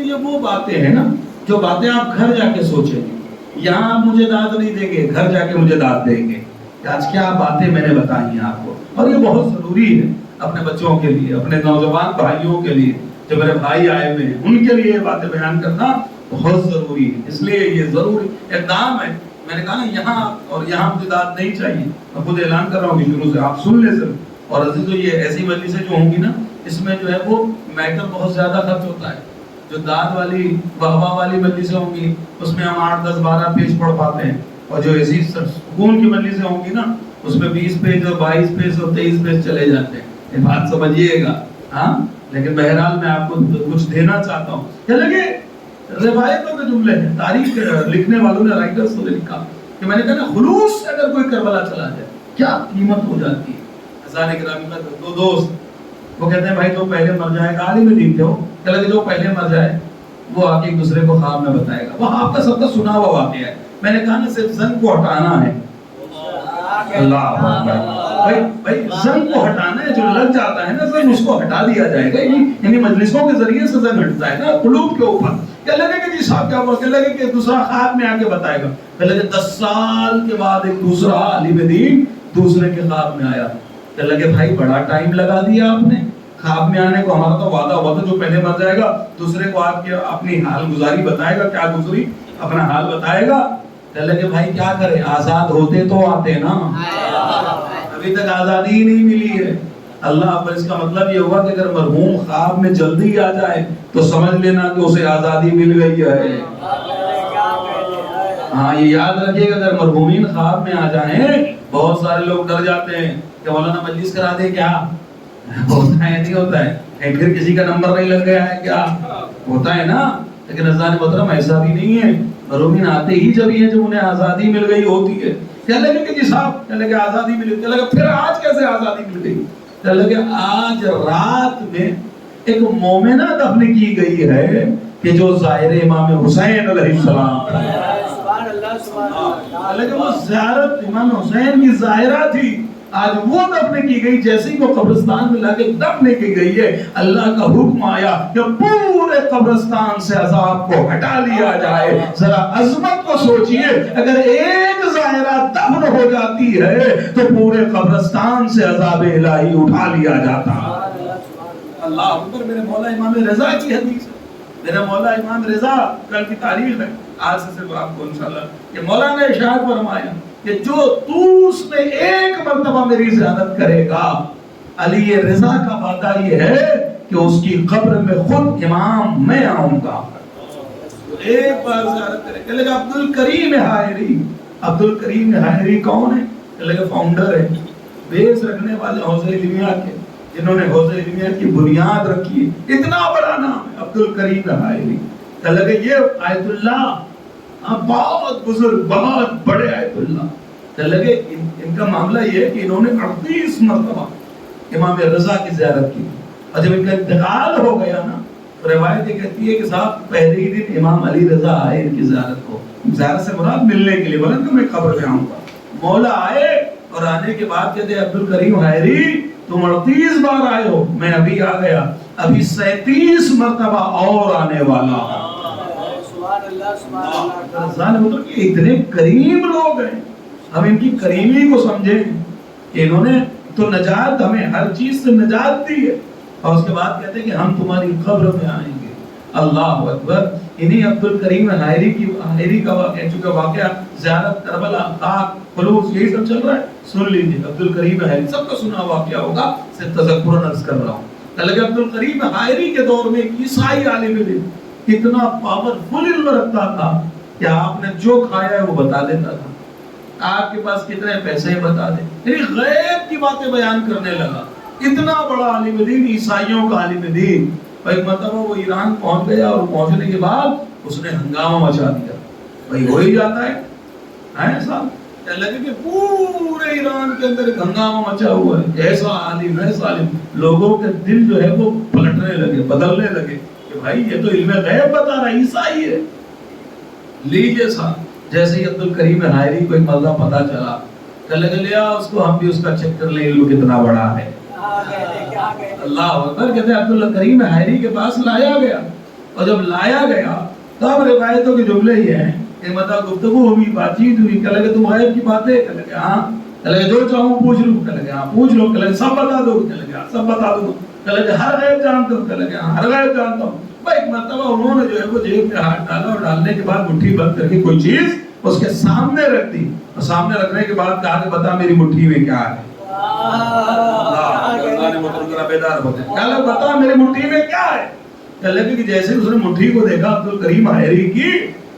S3: یہ وہ باتیں ہیں نا جو باتیں آپ گھر جا کے سوچیں گے. یہاں آپ مجھے داد نہیں دیں گے, گھر جا کے مجھے داد دیں گے کہ آج کیا باتیں میں نے بتائی ہیں آپ کو. اور یہ بہت ضروری ہے اپنے بچوں کے لیے, اپنے نوجوان بھائیوں کے لیے, جو میرے بھائی آئے ہوئے ہیں ان کے لیے یہ باتیں بیان کرنا بہت ضروری ہے. اس لیے یہ ضروری اقدام ہے. میں نے کہا نا یہاں اور یہاں مجھے داد نہیں چاہیے, میں خود اعلان کر رہا ہوں کہ شروع سے آپ سن لیں سر. اور عزیزو یہ ایسی مجلسیں جو ہوں گی نا, اس میں جو ہے وہ میٹر بہت زیادہ خرچ ہوتا ہے. جو داد والی واہ والی مجلسیں ہوں گی اس میں ہم 8 10 12 پیج پڑھ پاتے ہیں, اور جو ایسی سکون کی مجلسیں ہوں گی نا اس میں 20 پیج اور 22 پیج اور 23 پیج چلے جاتے ہیں. یہ بات سمجھیے گا. ہاں لیکن بہرحال میں آپ کو کچھ دینا چاہتا ہوں. کیا لگے روایتوں کے جملے ہیں, تاریخ لکھنے والوں نے, رائٹرز نے لکھا کہ میں نے کہا نا خلوص سے اگر کوئی کربلا چلا جائے کیا قیمت ہو جاتی ہے. ہزار گرامی کا دو دوست وہ کہتے ہیں بھائی جو پہلے مر جائے گا, عالم دین تھے وہ, کہ جو پہلے مر جائے وہ آ کے ایک دوسرے کو خواب میں بتائے گا. وہ آپ کا سب کا سنا ہوا واقعہ ہے. میں نے کہا نا صرف زنگ کو ہٹانا ہے. اللہ بھائی زنگ کو ہٹانا ہے, جو لگ جاتا ہے نا زنگ اس کو ہٹا دیا جائے گا. یعنی مجلسوں کے ذریعے سے زنگ ہٹتا ہے نا قلوب کے اوپر. کیا لگے کہ جی صاحب کیا ہوا, کیا لگے کہ دوسرا خواب میں آ کے بتائے گا. کیا لگے 10 سال کے بعد ایک دوسرا عالم دین دوسرے کے خواب میں آیا. کیا لگے بھائی بڑا ٹائم لگا دیا آپ نے خواب میں آنے کو. ہمارا تو وعدہ ہوا تھا جو پہلے مر جائے گا دوسرے کو آپ کی اپنی حال گزاری بتائے گا, کیا گزری اپنا حال بتائے گا. کہنے لگے بھائی کیا کریں, آزاد ہوتے تو آتے نا, ابھی تک آزادی ہی نہیں ملی ہے. اللہ پر اس کا مطلب یہ ہوا کہ اگر مرحوم خواب میں جلدی آ جائے تو سمجھ لینا کہ اسے آزادی مل گئی ہے. ہاں یہ یاد رکھیے گا, اگر مرحومین خواب میں آ جائیں, بہت سارے لوگ ڈر جاتے ہیں کہ مولانا مجلس کرا دے کیا, ہوتا ہے نہیں ہوتا ہے, پھر کسی کا نمبر نہیں لگ گیا ہے کیا, ہوتا ہے نا. لیکن عزیزان محترم ایسا بھی نہیں ہے. مرحومین آتے ہی جب یہ جب انہیں آزادی مل گئی ہوتی ہے. کیا لگے کہ جی صاحب, کیا لگے آزادی مل گئی, کیا لگے پھر آج کیسے آزادی مل گئی. کیا لگے آج رات میں ایک مومنہ دفن کی گئی ہے کہ جو ظاہر امام حسین علیہ السلام, حالانکہ وہ زیارت امام حسین کی ظاہرہ تھی, آج وہ دفن کی گئی. جیسے ہی وہ قبرستان میں لا کے دفن کی گئی ہے, اللہ کا حکم آیا کہ پورے قبرستان سے عذاب کو ہٹا لیا جائے. ذرا عظمت کو سوچئے, اگر ایک ظاہرہ دفن ہو جاتی ہے تو پورے قبرستان سے عذاب الہی اٹھا لیا جاتا. اللہ اکبر. میرے مولا امام رضا کی حدیث ہے, میرا مولا امام رضا کل کی تاریخ ہے, آج سے صرف آپ کو انشاءاللہ کہ مولا نے ارشاد فرمایا کہ جو طوس میں ایک مرتبہ میری زیارت کرے گا, علی رضا کا وعدہ یہ ہے کہ اس کی قبر میں خود امام میں آؤں گا. ایک بار زیارت کرے. کہ لگا عبد الکریم حائری, عبد الکریم حائری کون ہے؟ کہ لگا فاؤنڈر ہے, بیس رکھنے والے حوزہ علمیہ کے, جنہوں نے حوزہ علمیہ کی بنیاد رکھی ہے. اتنا بڑا نام ہے عبد الکریم حائری. کہ لگا یہ آیت اللہ بہت بزرگ, بہت بڑے آیت اللہ. کہ لگے ان کا معاملہ یہ ہے کہ انہوں نے 38 مرتبہ امام رضا کی زیارت کی, اور جب ان کا انتقال ہو گیا نا تو روایت یہ کہتی ہے کہ صاحب پہلے ہی دن امام علی رضا آئے ان کی زیارت کو. زیارت سے مراد ملنے کے لیے, بولے کہ میں قبر پہ آؤں گا. مولا آئے اور آنے کے بعد کہتے ہیں عبد الکریم حائری تم 38 بار آئے ہو, میں ابھی آ گیا, ابھی 37 مرتبہ اور آنے والا. اتنے کریم لوگ ہیں, ہم ان کی کریمی کو سمجھیں کہ انہوں نے تو نجات, ہمیں ہر چیز سے نجات دی ہے, اور اس کے بعد کہتے ہیں کہ ہم تمہاری قبر میں آئیں گے. اللہ اکبر. انہی عبد الکریم حائری کا واقعہ, چونکہ واقعہ زیارت کربلا, خاک, خلوص, یہی سب چل رہا ہے. سن لیجیے عبد الکریم حائری, سب کا سنا واقعہ ہوگا, صرف تذکرن عرض کر رہا ہوں. کہ عبد الکریم حائری کے دور میں ایک عیسائی عالم علم اتنا پاورفل علم رکھتا تھا کہ آپ نے جو کھایا ہے وہ بتا دیتا تھا. آپ کے پاس کتنے پیسے بتا دیں. یعنی غیب کی باتیں بیان کرنے لگا. اتنا بڑا عالم دین، عیسائیوں کا عالم دین. ایک مرتبہ وہ ایران پہنچ گیا اور پہنچنے کے بعد اس نے ہنگامہ مچا دیا. بھائی ہو ہی جاتا ہے ایسا. لگے کہ پورے ایران کے اندر ایک ہنگامہ مچا ہوا ہے. ایسا عالم، ایسا عالم. لوگوں کے دل جو ہے وہ پلٹنے لگے، بدلنے لگے کہ بھائی یہ تو علم غیب بتا رہا ہے، عیسائی ہے. لیجیے صاحب، جیسے ہی عبد الکریم حائری کو ایک مسئلہ پتا چلا، کہنے لگے لیا اس کو، ہم بھی اس کا چیک کر لیں علم کتنا بڑا ہے. اللہ اکبر. کہتے ہیں عبد الکریم حائری کے پاس لایا گیا، اور جب لایا گیا تب روایتوں کے جملے ہی ہیں کہ مطلب گفتگو ہوئی، بات چیت ہوئی. کہنے لگے تم غیب کی باتیں؟ کہنے لگے ہاں. کہنے لگے جو چاہوں پوچھ لوں؟ کہنے لگے ہاں پوچھ لو. کہنے لگے سب بتا دو؟ کہنے لگے ہاں سب بتا دو. کہنے لگے ہر غیب جانتے ہو؟ کہنے لگے ہاں ہر غیب جانتا ہوں. ایک مرتبہ انہوں نے جو ہے وہ جیب میں ہاتھ ڈالا، اور ڈالنے کے بعد مٹھی بند کر کے کوئی چیز اس کے سامنے رکھ دی، اور سامنے رکھنے کے بعد کہا کہ بتا میری مٹھی میں کیا ہے. بیدار ہوتے ہیں. کہا بتا میری مٹھی میں کیا ہے. کہنے لگے کہ جیسے اس نے مٹھی کو دیکھا عبد الکریم حائری کی،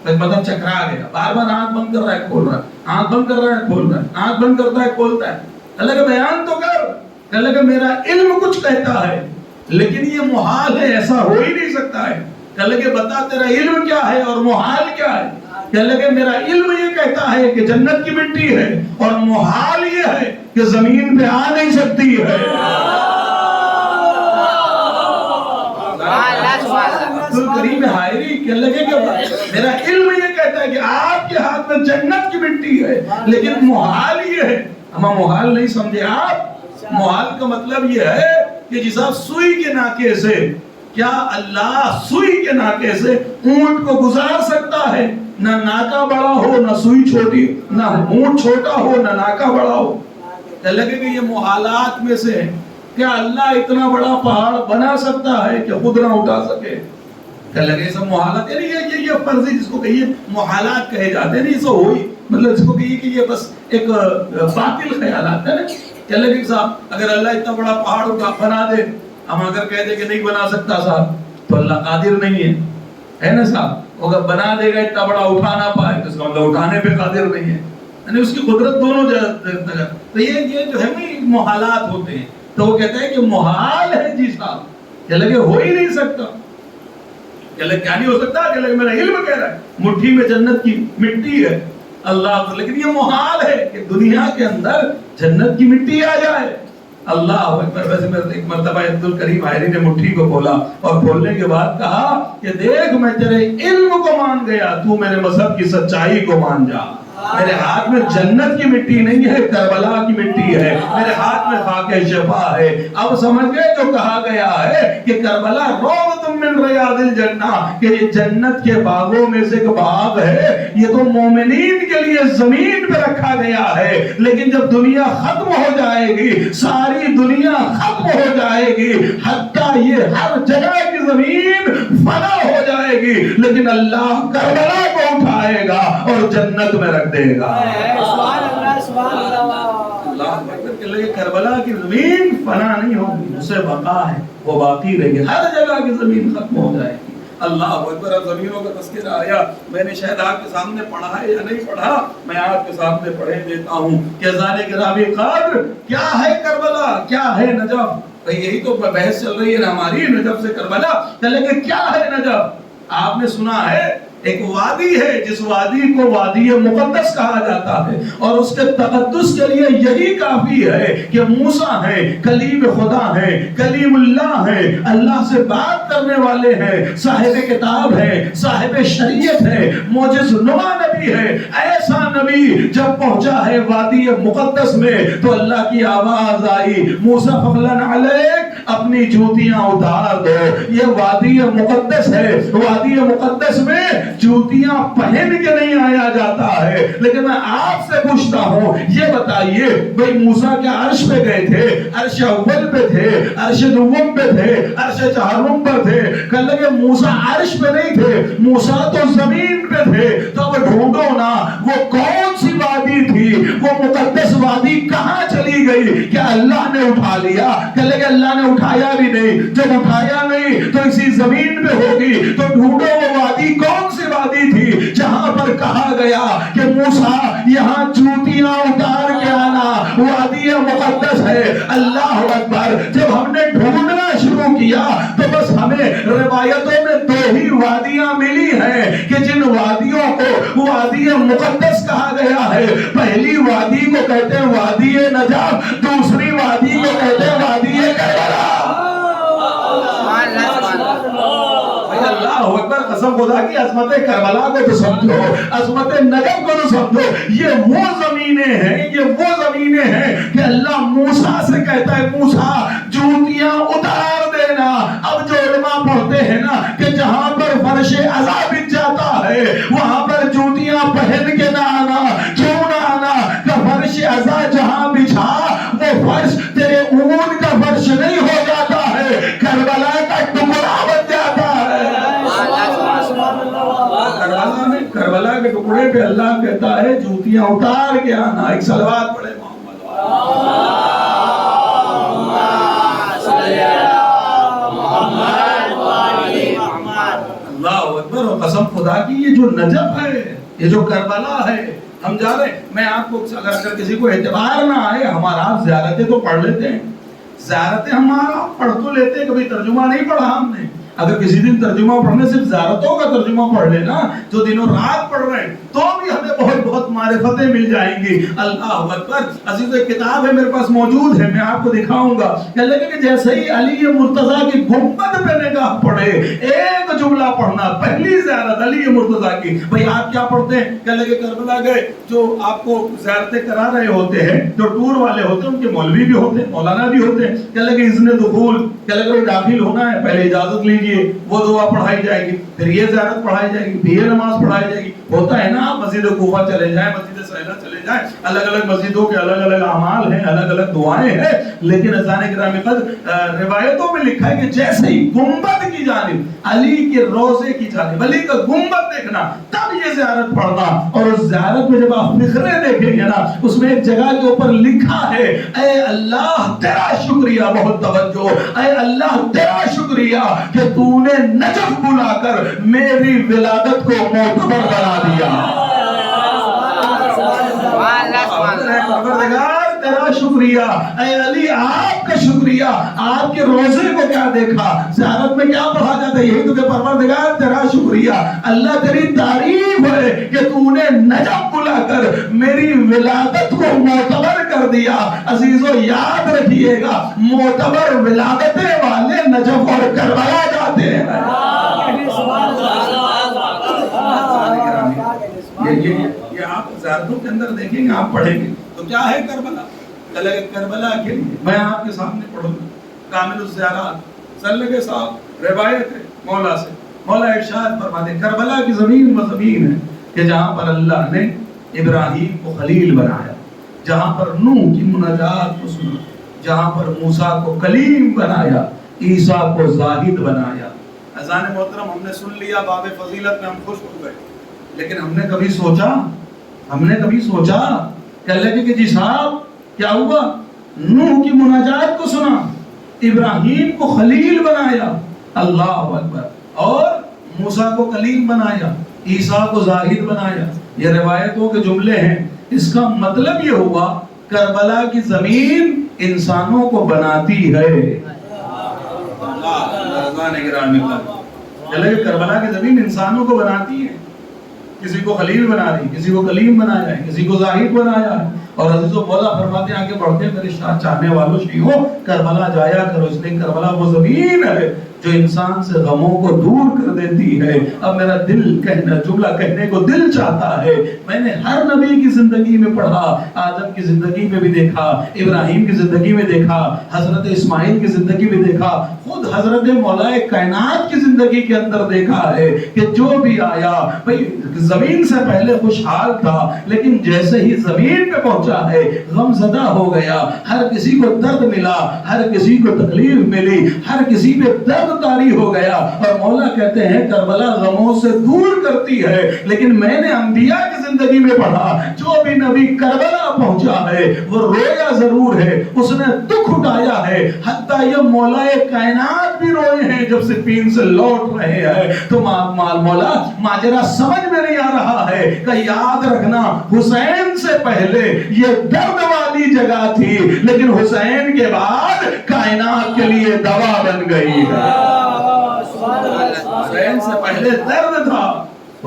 S3: مطلب چکرا گیا. بار بار آنکھ بند کر رہا ہے کھول رہا ہے، آنکھ بند کر رہا ہے کھول رہا ہے، آنکھ بند کرتا ہے کھولتا ہے. کہنے لگے بیان تو کر. کہنے لگے میرا علم کچھ کہتا ہے لیکن یہ محال ہے، ایسا ہو ہی نہیں سکتا ہے. کہنے لگے بتا تیرا علم کیا ہے اور محال کیا ہے. کہنے لگے میرا علم یہ کہتا ہے کہ جنت کی مٹی ہے، اور محال یہ ہے کہ زمین پہ آ نہیں سکتی ہے. عبد الکریم حائری کہنے لگے کہ میرا علم یہ کہتا ہے کہ آپ کے ہاتھ میں جنت کی مٹی ہے، لیکن محال یہ ہے. ہم محال نہیں سمجھے آپ. محال کا مطلب یہ ہے کہ جس آپ سوئی کے ناکے سے، کیا اللہ سوئی کے ناکے سے اونٹ کو گزار سکتا ہے؟ نہ ناکا بڑا ہو، نہ سوئی چھوٹی، نہ اونٹ چھوٹا ہو، نہ ناکا بڑا ہو. کہنے لگے کہ یہ محالات میں سے ہے. کیا اللہ اتنا بڑا پہاڑ بنا سکتا ہے کہ خود نہ اٹھا سکے؟ کہنے لگے سب محالات، یعنی یہ فرضی جس کو کہیے محالات کہے جاتے ہیں. نہیں سو ہوئی، مطلب اس کو کہیے کہ یہ بس ایک باطل خیالات ہے نا. کہنے لگے صاحب اگر اللہ اتنا بڑا پہاڑ بنا دے، ہم اگر کہہ دے کہ نہیں بنا سکتا صاحب تو اللہ قادر نہیں ہے نا صاحب. اگر بنا دے گا اتنا بڑا اٹھا نہ پائے تو اس کا مطلب اٹھانے پہ قادر نہیں ہے. یعنی اس کی قدرت دونوں جگہ. تو یہ جو ہے نا محالات ہوتے ہیں. تو وہ کہتے ہیں کہ محال ہے جی صاحب. کہنے لگے ہو ہی نہیں سکتا. کہنے لگے کیا نہیں ہو سکتا؟ کہنے لگے میرا علم کہہ رہا ہے مٹھی میں جنت کی مٹی ہے. اللہ، لیکن یہ محال ہے کہ دنیا کے اندر جنت کی مٹی آ جائے. اللہ اکبر. ویسے میں ایک مرتبہ عبد الکریم حائری نے مٹھی کو کھولا اور کھولنے کے بعد کہا کہ دیکھ میں تیرے علم کو مان گیا، تو میرے مذہب کی سچائی کو مان جا. میرے ہاتھ میں جنت کی مٹی نہیں ہے، کربلا کی مٹی ہے. میرے ہاتھ میں خاک شفا ہے. اب سمجھ گئے جو کہا گیا ہے کہ کربلا روضۃ من ریاض الجنہ، کہ یہ جنت کے باغوں میں سے ایک باغ ہے. یہ تو مومنین کے لیے زمین پہ رکھا گیا ہے، لیکن جب دنیا ختم ہو جائے گی، ساری دنیا ختم ہو جائے گی، حتیٰ یہ ہر جگہ کی زمین فنا ہو جائے گی، لیکن اللہ کربلا کو اٹھائے گا اور جنت میں رکھ دے گا.
S2: سبحان اللہ سبحان اللہ.
S3: اللہ اکبر. کہ لگے کربلا کی زمین فنا نہیں ہوگی، اسے بقا ہے، وہ باقی رہے گی. ہر جگہ کی زمین ختم ہو جائے گی. اللہ اکبر. اب زمینوں کا تذکرہ آیا. میں نے شاید آپ کے سامنے پڑھا ہے یا نہیں پڑھا، میں آپ کے سامنے پڑھے دیتا ہوں کہ ذالک راوی قدر کیا ہے کربلا، کیا ہے نجف. یہی تو بحث چل رہی ہے نا ہماری، نجف سے کربلا. کہ کیا ہے نجف؟ آپ نے سنا ہے ایک وادی ہے جس وادی کو وادی مقدس کہا جاتا ہے، اور اس کے تقدس کے لیے یہی کافی ہے کہ موسیٰ ہیں، کلیم خدا ہیں، کلیم اللہ ہیں، اللہ سے بات کرنے والے ہیں، صاحب کتاب ہیں، صاحب شریعت ہیں، معجز نما نبی ہے. ایسا نبی جب پہنچا ہے وادی مقدس میں تو اللہ کی آواز آئی، موسیٰ فضلاً علیک اپنی جوتیاں اتار دو. یہ وادی مقدس ہے. وادی مقدس میں جوتیاں پہن کے نہیں آیا جاتا ہے. لیکن میں آپ سے پوچھتا ہوں، یہ بتائیے بھئی موسیٰ کیا عرش پہ گئے تھے؟ عرش اول پہ تھے، عرش دوم پہ تھے، عرش چہارم پر تھے. کہنے لگے موسیٰ عرش پہ نہیں تھے، موسیٰ تو زمین پہ تھے. تو اب ڈھونڈو نا وہ کون سی وادی تھی، وہ مقدس وادی کہاں چلی گئی؟ کیا اللہ نے اٹھا لیا؟ کہنے لگے اللہ نے اٹھایا بھی نہیں. جب اٹھایا نہیں تو اسی زمین پہ ہوگی. تو ڈھونڈو وہ وادی کون سی وادی تھی جہاں پر کہا گیا کہ موسیٰ یہاں جوتی مقدس ہے۔ اللہ اکبر۔ جب ہم نے ڈھونڈنا شروع کیا تو بس ہمیں روایتوں میں 2 ہی وادیاں ملی ہیں کہ جن وادیوں کو وادی مقدس کہا گیا ہے۔ پہلی وادی کو کہتے ہیں وادی نجف، دوسری وادی کو کہتے ہیں وادی کربلا۔ اللہ اکبر۔ قسم خدا کی عظمت کربلا کو تو سمجھو، عظمت نجف کو تو سمجھو۔ یہ وہ زمینیں ہیں، یہ وہ زمینیں ہیں کہ اللہ موسیٰ سے کہتا ہے موسیٰ جوتیاں اتار دینا۔ اب جو علماء پڑھتے ہیں نا کہ جہاں پر فرش عذاب بچ جاتا ہے وہاں پر جوتیاں پہن کے نہ آنا، کیوں نہ آنا؟ کہ فرش عذاب جہاں بچھا وہ فرش تیرے اون کا فرش نہیں ہو جاتا ہے، کربلا کا ٹکڑا بن جاتا ہے۔ کربلا کے ٹکڑے پہ اللہ کہتا ہے جوتیاں اتار کے آنا۔ ایک صلوات پڑھے محمد اللہ اکبر۔ اور قسم خدا کی یہ جو نجف ہے، یہ جو کربلا ہے، ہم جا رہے ہیں۔ میں آپ کو اگر کسی کو اعتبار نہ آئے، ہمارا آپ زیارتیں تو پڑھ لیتے ہیں، زیارتیں ہمارا پڑھ تو لیتے ہیں، کبھی ترجمہ نہیں پڑھا ہم نے۔ اگر کسی دن ترجمہ پڑھنے صرف زیارتوں کا ترجمہ پڑھ لینا جو دنوں رات پڑھ رہے ہیں تو بھی ہمیں بہت بہت معرفتیں مل جائیں گی۔ اللہ اکبر۔ عزیز ایک کتاب ہے میرے پاس موجود ہے، میں آپ کو دکھاؤں گا۔ کہ لگے کہ جیسے ہی علی مرتضیٰ کی گنبد پہ نگاہ پڑے ایک جملہ پڑھنا، پہلی زیارت علی مرتضیٰ کی۔ بھئی آپ کیا پڑھتے ہیں؟ کہ لگے کربلا گئے، جو آپ کو زیارتیں کرا رہے ہوتے ہیں، جو ٹور والے ہوتے ہیں، ان کے مولوی بھی ہوتے ہیں، مولانا بھی ہوتے ہیں۔ کہ لگے اذن دخول، کہ لگے داخل ہونا ہے، پہلے اجازت لیجیے، وہ دعا پڑھائی جائے گی، پھر یہ زیارت پڑھائی جائے گی، پھر یہ نماز پڑھائی جائے گی۔ ہوتا ہے نا، آپ مسجد کوفہ چلے جائیں، مسجد سہیلا چلے جائیں، الگ الگ مسجدوں کے الگ الگ اعمال ہیں، الگ الگ دعائیں ہیں، لیکن اذان گرامی قدر روایتوں میں لکھا ہے کہ جیسے ہی گنبد کی جانب، علی کے روضے کی جانب، علی کا گنبد دیکھنا، تب یہ زیارت پڑھنا۔ اور اس زیارت میں جب آپ فخرے دیکھیں گے نا، اس میں ایک جگہ کے اوپر لکھا ہے اے اللہ تیرا شکریہ، بہت توجہ، اے اللہ تیرا شکریہ کہ تو نے نجف بلا کر میری ولادت کو معتبر بنا دیا۔ پروردگار تیرا شکریہ، اے علی آپ کا شکریہ۔ آپ کے روزے کو کیا دیکھا، زیارت میں کیا پڑھا جاتا ہے؟ یہی تو کہ پروردگار تیرا شکریہ، اللہ تیری تعریف ہے کہ تو نے نجف بلا کر میری ولادت کو معتبر کر دیا۔ عزیزو یاد رکھیے گا، معتبر ولادتیں والے نجف اور کربلا جاتے ہیں۔ یہ آپ زیارتوں کے اندر دیکھیں گے، آپ پڑھیں گے تو کیا ہے کربلا؟ کربلا کے لیے میں آپ کے سامنے پڑھوں گا کامل الزیارات صلی کے ساتھ روایت ہے مولا سے۔ مولا ارشاد فرماتے ہیں کربلا کی زمین وہ زمین ہے کہ جہاں پر اللہ نے ابراہیم کو خلیل بنایا، جہاں پر نوح کی مناجات کو سنا، جہاں پر موسیٰ کو کلیم بنایا، عیسیٰ کو زاہد بنایا۔ اذان محترم ہم نے سن لیا، باب فضیلت میں ہم خوش ہو گئے، لیکن ہم نے کبھی سوچا کہ اللہ کہ جی صاحب کیا ہوا؟ نوح کی مناجات کو سنا، ابراہیم کو خلیل بنایا، اللہ اکبر، اور موسیٰ کو کلیم بنایا، عیسیٰ کو زاہد بنایا۔ یہ روایتوں کے جملے ہیں۔ اس کا مطلب یہ ہوا کربلا کی زمین انسانوں کو بناتی ہے۔ کربلا کی زمین انسانوں کو بناتی ہے، کسی کو خلیل بنا رہی، کسی کو کلیم بنایا ہے، کسی کو زاہد بنایا ہے۔ اور عزیزو مولا فرماتے ہیں آگے بڑھتے ہیں میرے شاہ چاہنے والوں شیعوں، کربلا جایا کرو، اس لیے کربلا وہ زمین ہے جو انسان سے غموں کو دور کر دیتی ہے۔ اب میرا دل جملہ کہنے کو دل چاہتا ہے، میں نے ہر نبی کی زندگی میں پڑھا، آدم کی زندگی میں بھی دیکھا، ابراہیم کی زندگی میں دیکھا، حضرت اسماعیل کی زندگی میں دیکھا، خود حضرت مولا کائنات کی زندگی کے اندر دیکھا ہے کہ جو بھی آیا بھئی زمین سے پہلے خوشحال تھا، لیکن جیسے ہی زمین پہ پہنچا ہے غم زدہ ہو گیا، ہر کسی کو درد ملا، ہر کسی کو تکلیف ملی، ہر کسی پہ درد طاری ہو گیا۔ اور مولا کہتے ہیں کربلا غموں سے دور کرتی ہے، لیکن میں نے انبیاء کی زندگی میں پڑھا جو بھی نبی کربلا پہنچا ہے وہ رویا ضرور ہے، اس نے دکھ اٹھایا ہے، حتیٰ یہ مولا کائنات بھی روئے ہیں جب صفین سے لوٹ رہے ہیں. تو مولا ماجرا سمجھ میں نہیں آ رہا ہے کہ یاد رکھنا حسین سے پہلے یہ درد والی جگہ تھی لیکن حسین کے بعد کائنات کے لیے دوا بن گئی ہے. حسین سے پہلے درد تھا،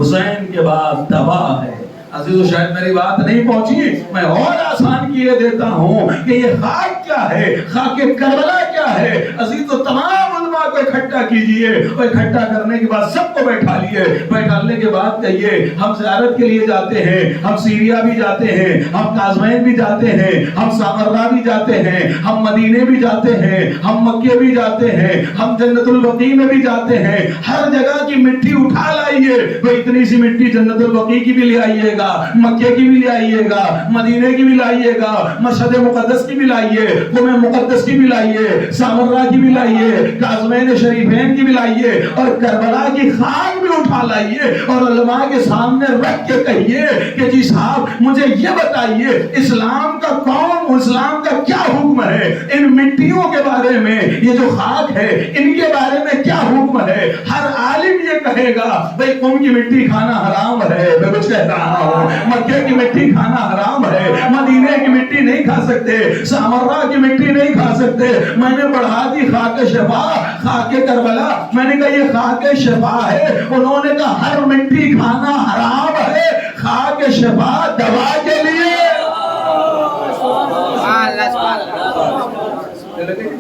S3: حسین کے بعد دوا ہے. عزیزو شاید میری بات نہیں پہنچی، میں اور آسان کیے دیتا ہوں کہ یہ خاک کیا ہے، خاک کربلا کیا ہے. عزیزو تمام علماء کو اکٹھا کیجئے اور اکٹھا کرنے کے بعد سب کو بیٹھا لیے، بیٹھالنے کے بعد کہیے ہم زیارت کے لیے جاتے ہیں، ہم سیریا بھی جاتے ہیں، ہم کاظمین بھی جاتے ہیں، ہم سامرہ بھی جاتے ہیں، ہم مدینے بھی جاتے ہیں، ہم مکے بھی جاتے ہیں، ہم جنت البقیع میں بھی جاتے ہیں. ہر جگہ کی مٹی اٹھا لائیے. وہ اتنی سی مٹی جنت البقیع کی بھی لے آئیے گا، مکے کی بھی لائیے گا، مدینے کی بھی لائیے گا، مشہد مقدس کی بھی لائیے، قم مقدس کی بھی لائیے، سامرہ کی بھی لائیے، کاظمین شریفین کی بھی لائیے اور کربلا کی خاک بھی اٹھا لائیے اور علماء کے سامنے رکھ کے کہیے کہ جی صاحب مجھے یہ بتائیے اسلام کا کون، اسلام کا کیا حکم ہے، ان مٹیوں کے بارے میں، یہ جو خاک ہے ان کے بارے میں کیا حکم ہے. ہر عالم یہ کہے گا بھئی قم کی مٹی کھانا حرام ہے، میں کچھ کہہ رہا ہوں، مکے کی مٹی کھانا حرام ہے، مدینے کی مٹی نہیں کھا سکتے، سامرہ کی مٹی نہیں کھا سکتے. میں نے بڑھا دی خاک شفا، خاک کربلا، میں نے کہا یہ خاک شفا ہے. انہوں نے کہا ہر مٹی کھانا حرام ہے، خاک شفا دوا کے لیے.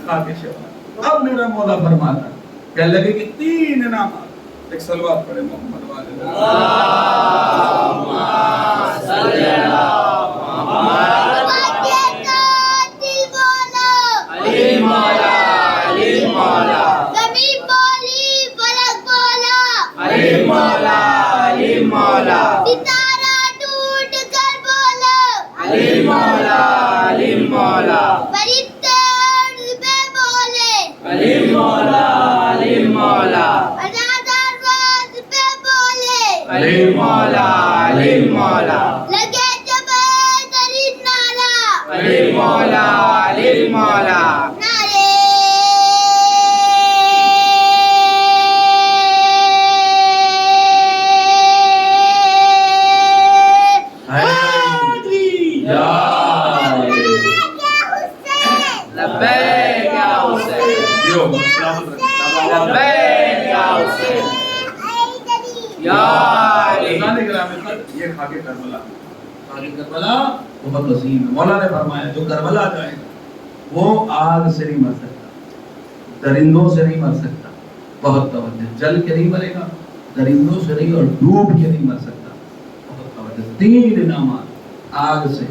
S3: خاک شفا. اب میرا مولا فرماتا کہ لگے کہ 3 انعامات. ایک صلوات پڑھے محمد والے کربلا بہت عظیم ہے. مولا نے فرمایا جو کربلا جائے گا وہ آگ سے نہیں مر سکتا، درندوں سے نہیں مر سکتا. بہت توجہ، جل کے نہیں مرے گا، درندوں سے نہیں اور ڈوب کے نہیں مر سکتا. بہت توجہ. 3 انعامات، آگ سے،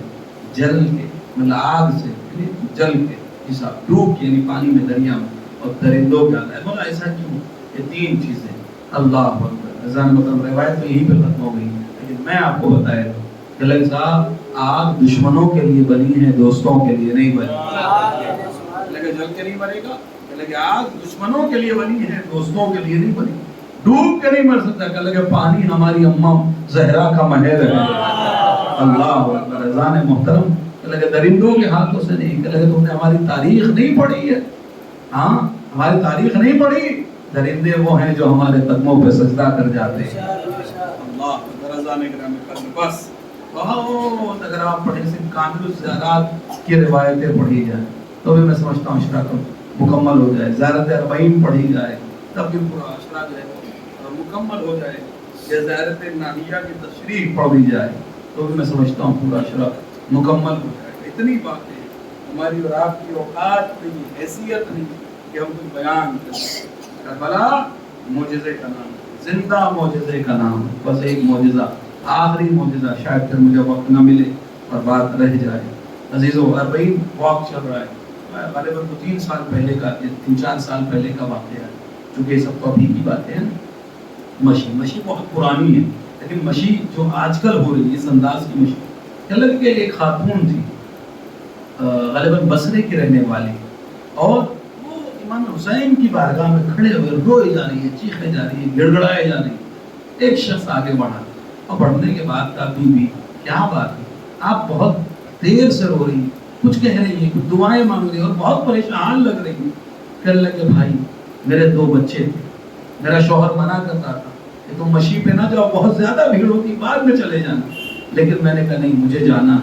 S3: جل کے مطلب آگ سے جل کے حساب، ڈوب کے یعنی پانی میں دریا میں، اور درندوں کے آتا ہے. مولا ایسا کیوں؟ یہ 3 چیزیں. اللہ اکبر. اذان مطلب روایت میں یہی پہ ختم ہو گئی لیکن میں آپ کو بتایا دوں کہ لگ صاحب آگ دشمنوں کے لیے بنی ہے، دوستوں کے لیے نہیں بنی. لگے جل کے نہیں مرے گا، لگے آگ دشمنوں کے لیے بنی ہے، دوستوں کے لیے نہیں بنی. ڈوب کے نہیں مر سکتا کہ لگے پانی ہماری اماں زہرا کا محل ہے. اللہ اکبر. اذان محترم کہ لگے درندوں کے ہاتھوں سے نہیں، کہ لگے تم نے ہماری تاریخ نہیں پڑھی ہے. ہاں ہماری تاریخ نہیں پڑھی. درندے وہ ہیں جو ہمارے قدموں پہ سجدہ کر جاتے ہیں. اللہ درزانے گرامی قدر. بس بہت اگر آپ پڑھیں صرف کامل الزیارات کی روایتیں پڑھی جائیں تو بھی میں سمجھتا ہوں اشراق مکمل ہو جائے. زیارت 40 پڑھی جائے تب بھی پورا اشراق جو ہے مکمل ہو جائے. یا زیارت ناہیہ کی تشریح پڑھی جائے تو بھی میں سمجھتا ہوں پورا اشراق مکمل ہو جائے. اتنی باتیں ہماری اور آپ کی اوقات نہیں، حیثیت نہیں کہ ہم کچھ بیان کریں. کربلا معجزے کا نام، زندہ معجزے کا نام. بس ایک معجزہ، آخری معجزہ، شاید پھر مجھے وقت نہ ملے اور بات رہ جائے. عزیزو 40 واک چل رہا ہے، غالباً 3 سال پہلے کا، 3-4 سال پہلے کا واقعہ ہے، چونکہ یہ سب تو ابھی کی باتیں ہیں. مشی بہت پرانی ہے لیکن مشی جو آج کل ہو رہی ہے اس انداز کی مشی. کہ کہ ایک خاتون تھی غالباً بصرے کی رہنے والی، اور وہ امام حسین کی بارگاہ میں کھڑے ہوئے روئے جا رہی ہے، چیخے جا رہی ہے، گڑ گڑائے جا رہی ہے. ایک شخص آگے بڑھا اور بڑھنے کے بعد کہا بی بی کیا بات ہے، آپ بہت دیر سے رو رہی ہیں، کچھ کہہ رہی ہیں، کچھ دعائیں مانگ رہی ہیں اور بہت پریشان لگ رہی ہیں. کہنے لگے بھائی میرے 2 بچے تھے. میرا شوہر منع کرتا تھا کہ تم مشی پہ نہ جاؤ، بہت زیادہ بھیڑ ہوتی، بعد میں چلے جانا. لیکن میں نے کہا نہیں، مجھے جانا.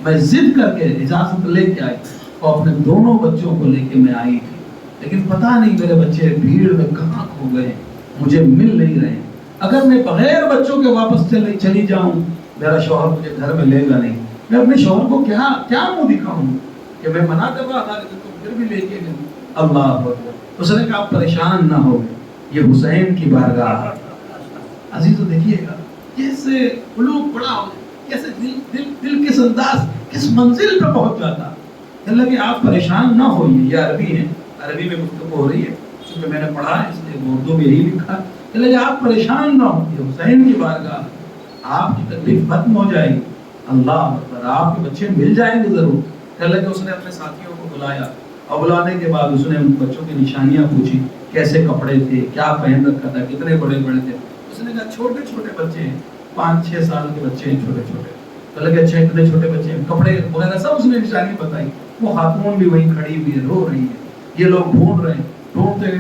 S3: میں ضد کر کے اجازت لے کے آئی اور اپنے دونوں بچوں کو لے کے میں آئی تھی. لیکن پتہ نہیں میرے بچے بھیڑ میں کہاں کھو گئے، مجھے مل نہیں رہے. اگر میں بغیر بچوں کے واپس چلی جاؤں، میرا شوہر مجھے گھر میں لے گا نہیں. میں اپنے شوہر کو کیا منہ دکھاؤں کہ میں منع کر رہا تھا لیکن تم پھر بھی لے کے گئے. اللہ اکبر. اس نے کہا آپ پریشان نہ ہو، یہ حسین کی بارگاہ. عزیزو دیکھیے گا کیسے قلوب بڑا ہو، کیسے دل کس انداز کس منزل پہ پہنچ جاتا. اللہ کہ آپ پریشان نہ ہوئیے. یہ عربی ہے، عربی میں گفتگو ہو رہی ہے کیونکہ میں نے پڑھا ہے، اس لیے اردو میں یہی لکھا. اللہ کہ آپ پریشان نہ ہو، یہ حسین کی بارگاہ، آپ کی تکلیف ختم ہو جائے گی. اللہ اکبر. آپ کے بچے مل جائیں گے ضرور. اللہ کہ اس نے اپنے ساتھیوں کو بلایا اور بلانے کے بعد اس نے ان بچوں کی نشانیاں پوچھی، کیسے کپڑے تھے، کیا پہن رکھا تھا، کتنے بڑے بڑے تھے. اس نے کہا چھوٹے چھوٹے بچے ہیں، 5-6 سال کے بچے ہیں، چھوٹے چھوٹے. تو لگے اچھا اتنے چھوٹے بچے ہیں، کپڑے وغیرہ سب اس نے نشانی بتائی. وہ خاتون بھی وہیں کھڑی ہوئی ہے، رو رہی ہے. یہ لوگ ڈھونڈ رہے ہیں،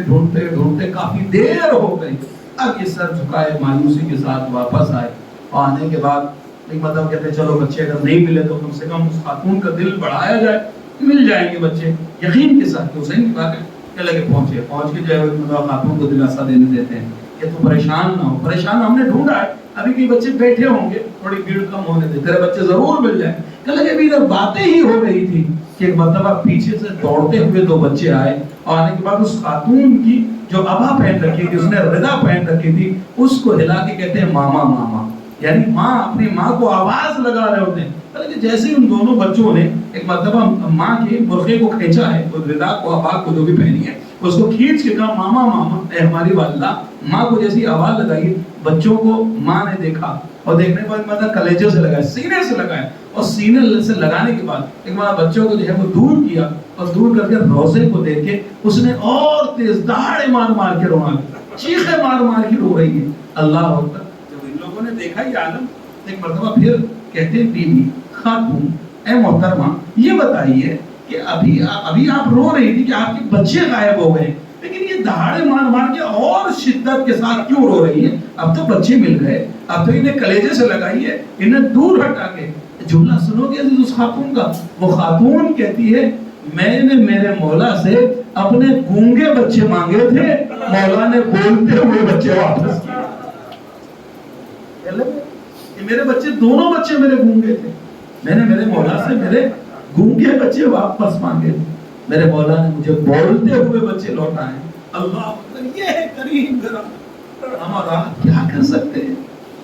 S3: ڈھونڈتے کافی دیر ہو گئی. اب یہ سر جھکائے مایوسی کے ساتھ واپس آئے اور آنے کے بعد ایک مطلب کہتے ہیں چلو بچے اگر نہیں ملے تو کم سے کم اس خاتون کا دل بڑھایا جائے، مل جائیں گے بچے. یقین کے ساتھ حسین کی بات ہے کہ لگے پہنچ کے جو ہے مطلب خاتون کو دلاسا دینے دیتے ہیں کہ تو پریشان نہ ہو. پریشان ہم نے ڈھونڈا ہے، ابھی بھی بچے بیٹھے ہوں گے، تھوڑی بھیڑ کم ہونے دے، تیرے بچے ضرور مل جائیں. کہ لگے ابھی ادھر باتیں ہی ہو رہی تھی کہ ایک مرتبہ پیچھے سے دوڑتے ہوئے 2 بچے آئے اور آنے کے بعد اس خاتون کی جو ابا پہن رکھی تھی، اس نے ردا پہن رکھی تھی، اس کو ہلا کے کہتے ہیں ماما ماما. یعنی ماں اپنی ماں کو آواز لگا رہے ہوتے ہیں. کہ جیسے ان دونوں بچوں نے ایک مرتبہ ماں کے برقعے کو کھینچا ہے، وہ ردا کو ابا کو جو بھی پہنی ہے اس کو کھینچ کے کہا ماما ماما، اے ہماری والدہ. ماں کو جیسی آواز لگائی، بچوں کو ماں نے دیکھا اور دیکھنے کے بعد مطلب کلیجے سے لگایا، سینے سے لگایا. اور سینے سے لگانے کے بعد ایک بار بچوں کو جو ہے وہ دور کیا اور دور کر کے روزے کو دیکھ کے اس نے اور تیز دہاڑے مار مار کے رونا، چیخے مار مار کے رو رہی ہے. اللہ اکبر. جب ان لوگوں نے دیکھا یہ عالم، ایک مرتبہ پھر کہتے ہیں بیوی خاتون اے محترمہ یہ بتائیے کہ ابھی آپ رو رہی تھی کہ آپ کے بچے غائب ہو گئے، لیکن یہ دہاڑے مار مار کے اور شدت کے ساتھ کیوں رو رہی ہے؟ اب تو بچے مل گئے، اب تو انہیں کلیجے سے لگائی ہے، انہیں دور ہٹا کے. جملہ سنو گے عزیز اس خاتون کا. وہ خاتون کہتی ہے میں نے میرے مولا سے اپنے گونگے بچے مانگے تھے، مولا نے بولتے ہوئے بچے واپس کیے. میرے بچے دونوں بچے میرے گونگے تھے، میں نے میرے مولا سے میرے گونگے بچے واپس مانگے تھے، میرے مولا نے مجھے بولتے ہوئے بچے لوٹائے. اللہ اکبر. یہ ہے کریم کرم. ہمارا کیا کر سکتے ہیں،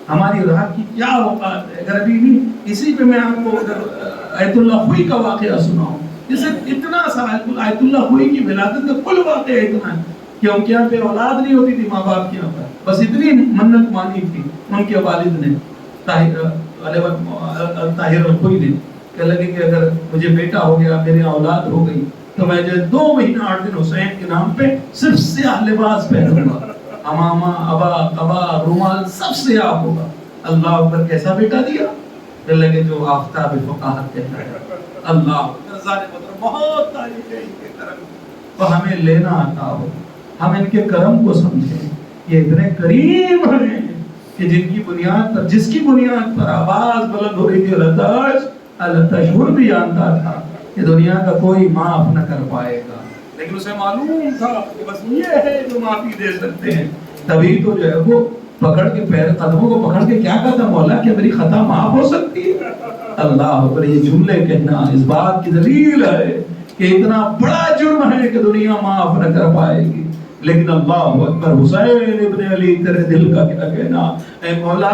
S3: ہماری راہ کی کیا اوقات ہے. اگر ابھی نہیں اسی پہ میں آپ کو آیت اللہ خوئی کا واقعہ سناؤں، جسے اتنا سا آیت اللہ خوئی کی ولادت کا کل واقعہ اتنا ہے کہ ان کے یہاں پہ اولاد نہیں ہوتی تھی ماں باپ کے یہاں پر، بس اتنی منت مانی تھی ان کے والد نے طاہر الخوئی نے کہ لگے کہ اگر مجھے بیٹا ہو گیا، میری اولاد ہو گئی تو میں جو 2 مہینہ 8 دن حسین کے نام پہ صرف سیاہ لباس پہنوں گا، امامہ ابا قبا رومال سب سیاہ ہوگا. اللہ اکبر. کیسا بیٹا دیا کہ لگے جو آفتاب فقاہت کہتا ہے. اللہ بہت تعریف ہے ان کے کرم کو، ہمیں لینا آتا ہو، ہم ان کے کرم کو سمجھیں. یہ اتنے کریم ہیں کہ جن کی بنیاد پر، جس کی بنیاد پر آواز بلند ہو رہی تھی اللہ تشہر بھی جانتا تھا کہ دنیا کا کوئی معاف نہ کر پائے گا، لیکن اسے معلوم تھا کہ بس یہ ہے جو معافی دے سکتے ہیں. تبھی تو جو ہے وہ پکڑ کے پیر قدموں کو پکڑ کے کیا کہتا مولا کہ میری خطا معاف ہو سکتی ہے. اللہ اکبر. یہ جملے کہنا اس بات کی دلیل ہے کہ اتنا بڑا جرم ہے کہ دنیا معاف نہ کر پائے گی، لیکن اللہ اکبر. حسین ابن علی تیرے دل کا کیا کہنا. اے مولا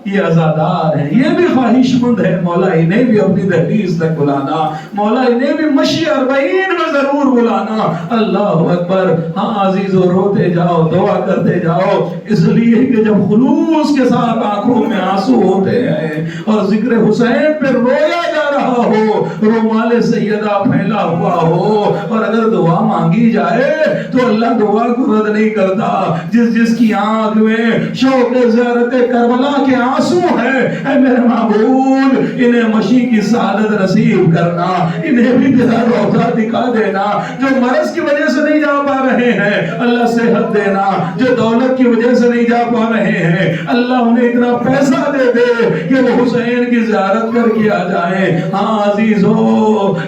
S3: یہ عزادار ہیں، یہ بھی خواہش مند ہے، مولا انہیں بھی اپنی دہلیز تک بلانا، مولا انہیں بھی مشی 40 میں ضرور بلانا. اللہ اکبر. ہاں عزیزو روتے جاؤ، دعا کرتے جاؤ، اس لیے کہ جب خلوص کے ساتھ آنکھوں میں آنسو ہوتے ہیں اور ذکر حسین پہ رویا جا رہا ہو رومال سیدہ پھیلا ہوا ہو اور اگر دعا مانگی جائے تو اللہ دعا کو رد نہیں کرتا. جس کی آنکھ میں شوق زیارت کربلا کے آنسو ہے، اے میرے معبود انہیں مشی کی سعادت نصیب کرنا، انہیں بھی تیرا روضہ دکھا دینا. جو مرض کی وجہ سے نہیں جا پا رہے ہیں اللہ صحت دینا، جو دولت کی وجہ سے نہیں جا پا رہے ہیں اللہ انہیں اتنا پیسہ دے دے کہ وہ حسین کی زیارت کر کے آ جائیں. ہاں عزیزو،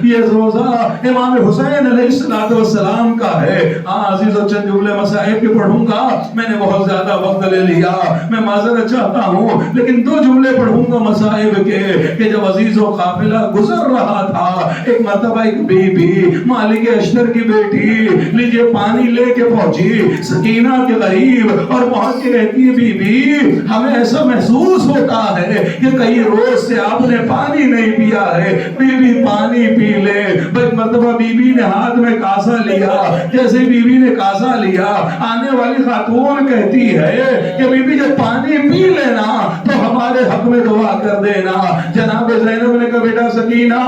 S3: یہ روزہ امام حسین علیہ السلام کا ہے. ہاں عزیزو، چند جملے مصائب کے پڑھوں گا، میں نے بہت زیادہ وقت لے لیا، میں معذرت چاہتا ہوں، لیکن 2 جملے پڑھوں گا مصائب کے. کہ جب عزیز و قافلہ گزر رہا تھا، ایک مرتبہ ایک بی بی مالک اشتر کی بیٹی لیجئے پانی لے کے پہنچی سکینہ کے قریب اور پہنچ کے کہتی ہے بی بی ہمیں ایسا محسوس ہوتا ہے کہ کئی روز سے آپ نے پانی نہیں پیا ہے، بی بی پانی پی لے. ایک مرتبہ بی بی نے ہاتھ میں کاسا لیا، جیسے بی بی نے کاسا لیا آنے والی خاتون کہتی ہے کہ بی بی جب پانی پی لینا تو ہمارے حق میں دعا کر دینا. جناب زینب نے کہا بیٹا سکینہ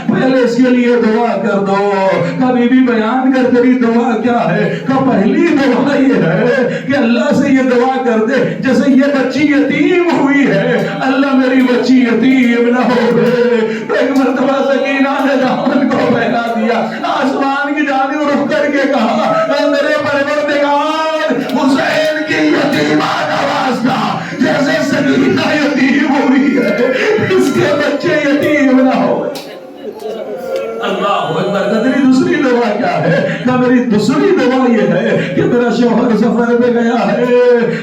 S3: پہلے اس کے لیے دعا کر دو. کہا بی بی بیان کر تیری دعا کیا ہے؟ کہا پہلی دعا یہ ہے کہ اللہ سے یہ دعا کر دے جیسے یہ بچی یتیم ہوئی ہے اللہ میری بچی یتیم نہ ہو. ایک مرتبہ سکینہ نے دامن کو پھیلا دیا، آسمان کی جانب رخ کر کے کہا اے میرے پروردگار حسین کی یتیمانہ واسطہ جیسے سکینہ یتیم ہوئی ہے اس کے بچے یتیم نہ ہو. اللہ اکبر. تیری دوسری دعا کیا ہے؟ کہ میری دوسری دعا یہ ہے کہ میرا شوہر سفر پہ گیا ہے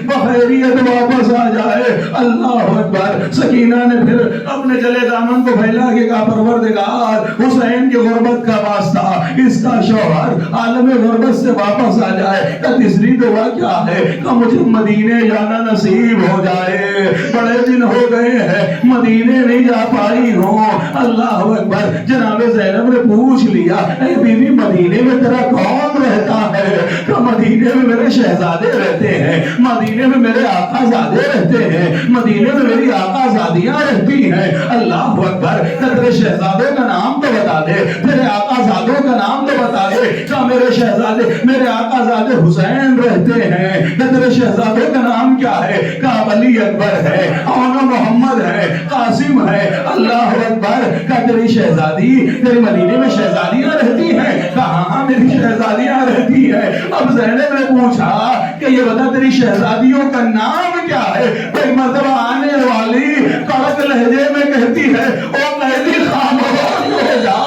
S3: بخیریت واپس آ جائے. اللہ اکبر. سکینہ نے پھر اپنے جلے دامن کو پھیلا کے کہا پروردگار حسین کی غربت کا واسطہ اس کا شوہر عالم غربت سے واپس آ جائے. کہ تیسری دعا کیا ہے؟ کہ مجھے مدینے جانا نصیب ہو جائے، بڑے دن ہو گئے ہیں مدینے نہیں جا پائی ہوں. اللہ اکبر. جناب زینب نے پوچھ لیا اے بی بی مدینے میں تیرا کون رہتا ہے؟ کہ مدینے میں میرے شہزادے رہتے ہیں، مدینے میں میرے آقا زادے رہتے ہیں، مدینے میں میری آقا زادیاں رہتی ہیں. اللہ اکبر. کہ تیرے شہزادوں کا نام تو بتا دے، تیرے آقا زادوں کا نام تو بتا دے. کہ میرے شہزادے میرے آقا زادے حسین رہتے ہیں. کہ تیرے شہزادوں کا نام کیا ہے؟ کہ علی اکبر ہے، اور محمد ہے، قاسم ہے. اللہ اکبر. کہ تیری شہزادی تیری مدینے میں شہزادیاں رہتی ہیں؟ کہاں میری شہزادیاں رہتی ہیں. اب زینب نے پوچھا کہ یہ بتا تیری شہزادیوں کا نام کیا ہے؟ ایک مرتبہ آنے والی کڑک لہجے میں کہتی ہے او مہدی خاموش ہو جا،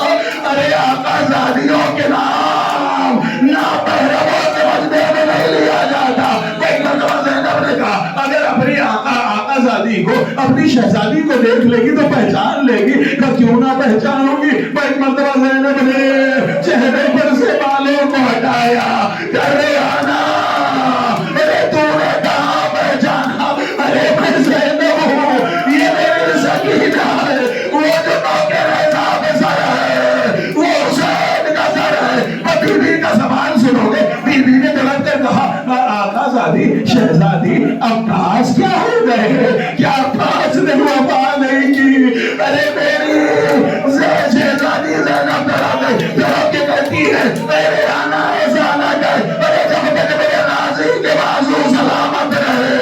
S3: ارے آقا زادیوں کے نام نہ پہروں کے مجمع میں نہیں لیا جاتا. ایک مرتبہ زینب نے کہا اگر اپنی آقا زادی کو اپنی شہزادی کو دیکھ لے گی تو پہچان لے گی. کہ کیوں نہ پہچانوں گی. ایک مرتبہ زینب نے چہرے پر سے بالوں کو ہٹایا. ارے آنا، ارے تو نے کہاں پہچانا؟ ارے میں زینب ہوں، یہ میری سکینہ ہے، وہ جو نوکر رضا پہ سر ہے وہ حسین کا سر ہے. اور بی بی کا زبان سنو گے. بی بی نے دلت کر کہا آقا زادی شہزادی عباس کیا ہو گئے؟ کیا عباس نے وفا نہیں کی؟ ارے میری شہزادی زینب ڈرا کے کہتی ہے میرے آنا ایسا نہ کر، ارے جب تک میرے غازی کے بازو سلامت رہے،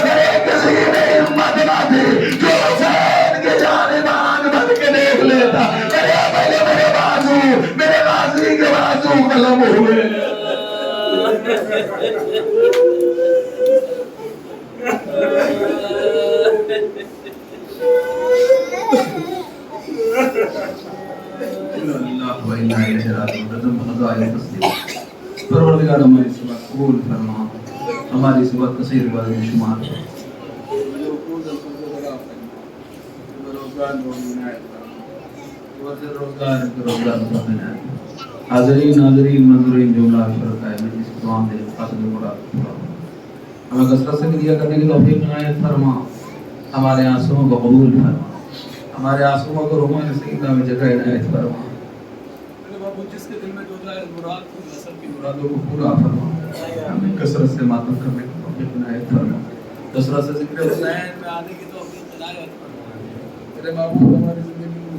S3: ارے کسی میں ہمت نہ تھی جو حسین کے جانب آنکھ بن کے دیکھ لیتا. ارے پہلے میرے بازو میرے غازی کے بازو قلم ہوئے. پروردگار ہماری صبح قبول فرما، ہماری صبح کثیر بار شمار حاضرین منظورین جملہ شرکائے مجلس تمام دے قاصد مراد ہمیں کثرت سے کریا کرنے کی توفیق عنایت فرما، ہمارے آنسوؤں کو قبول فرما، ہمارے آنسوؤں کو رومان سکینہ میں جگہ عنایت فرما. میرے باپو جس کے دل میں جو جائے مراد کو نصر کی مرادوں کو پورا فرما، ہمیں کثرت سے ماتم کرنے کی توفیق عنایت فرما، کثرت سے ذکر حسین میں آنے کی توفیق عنایت فرما. میرے باپو ہماری زندگی میں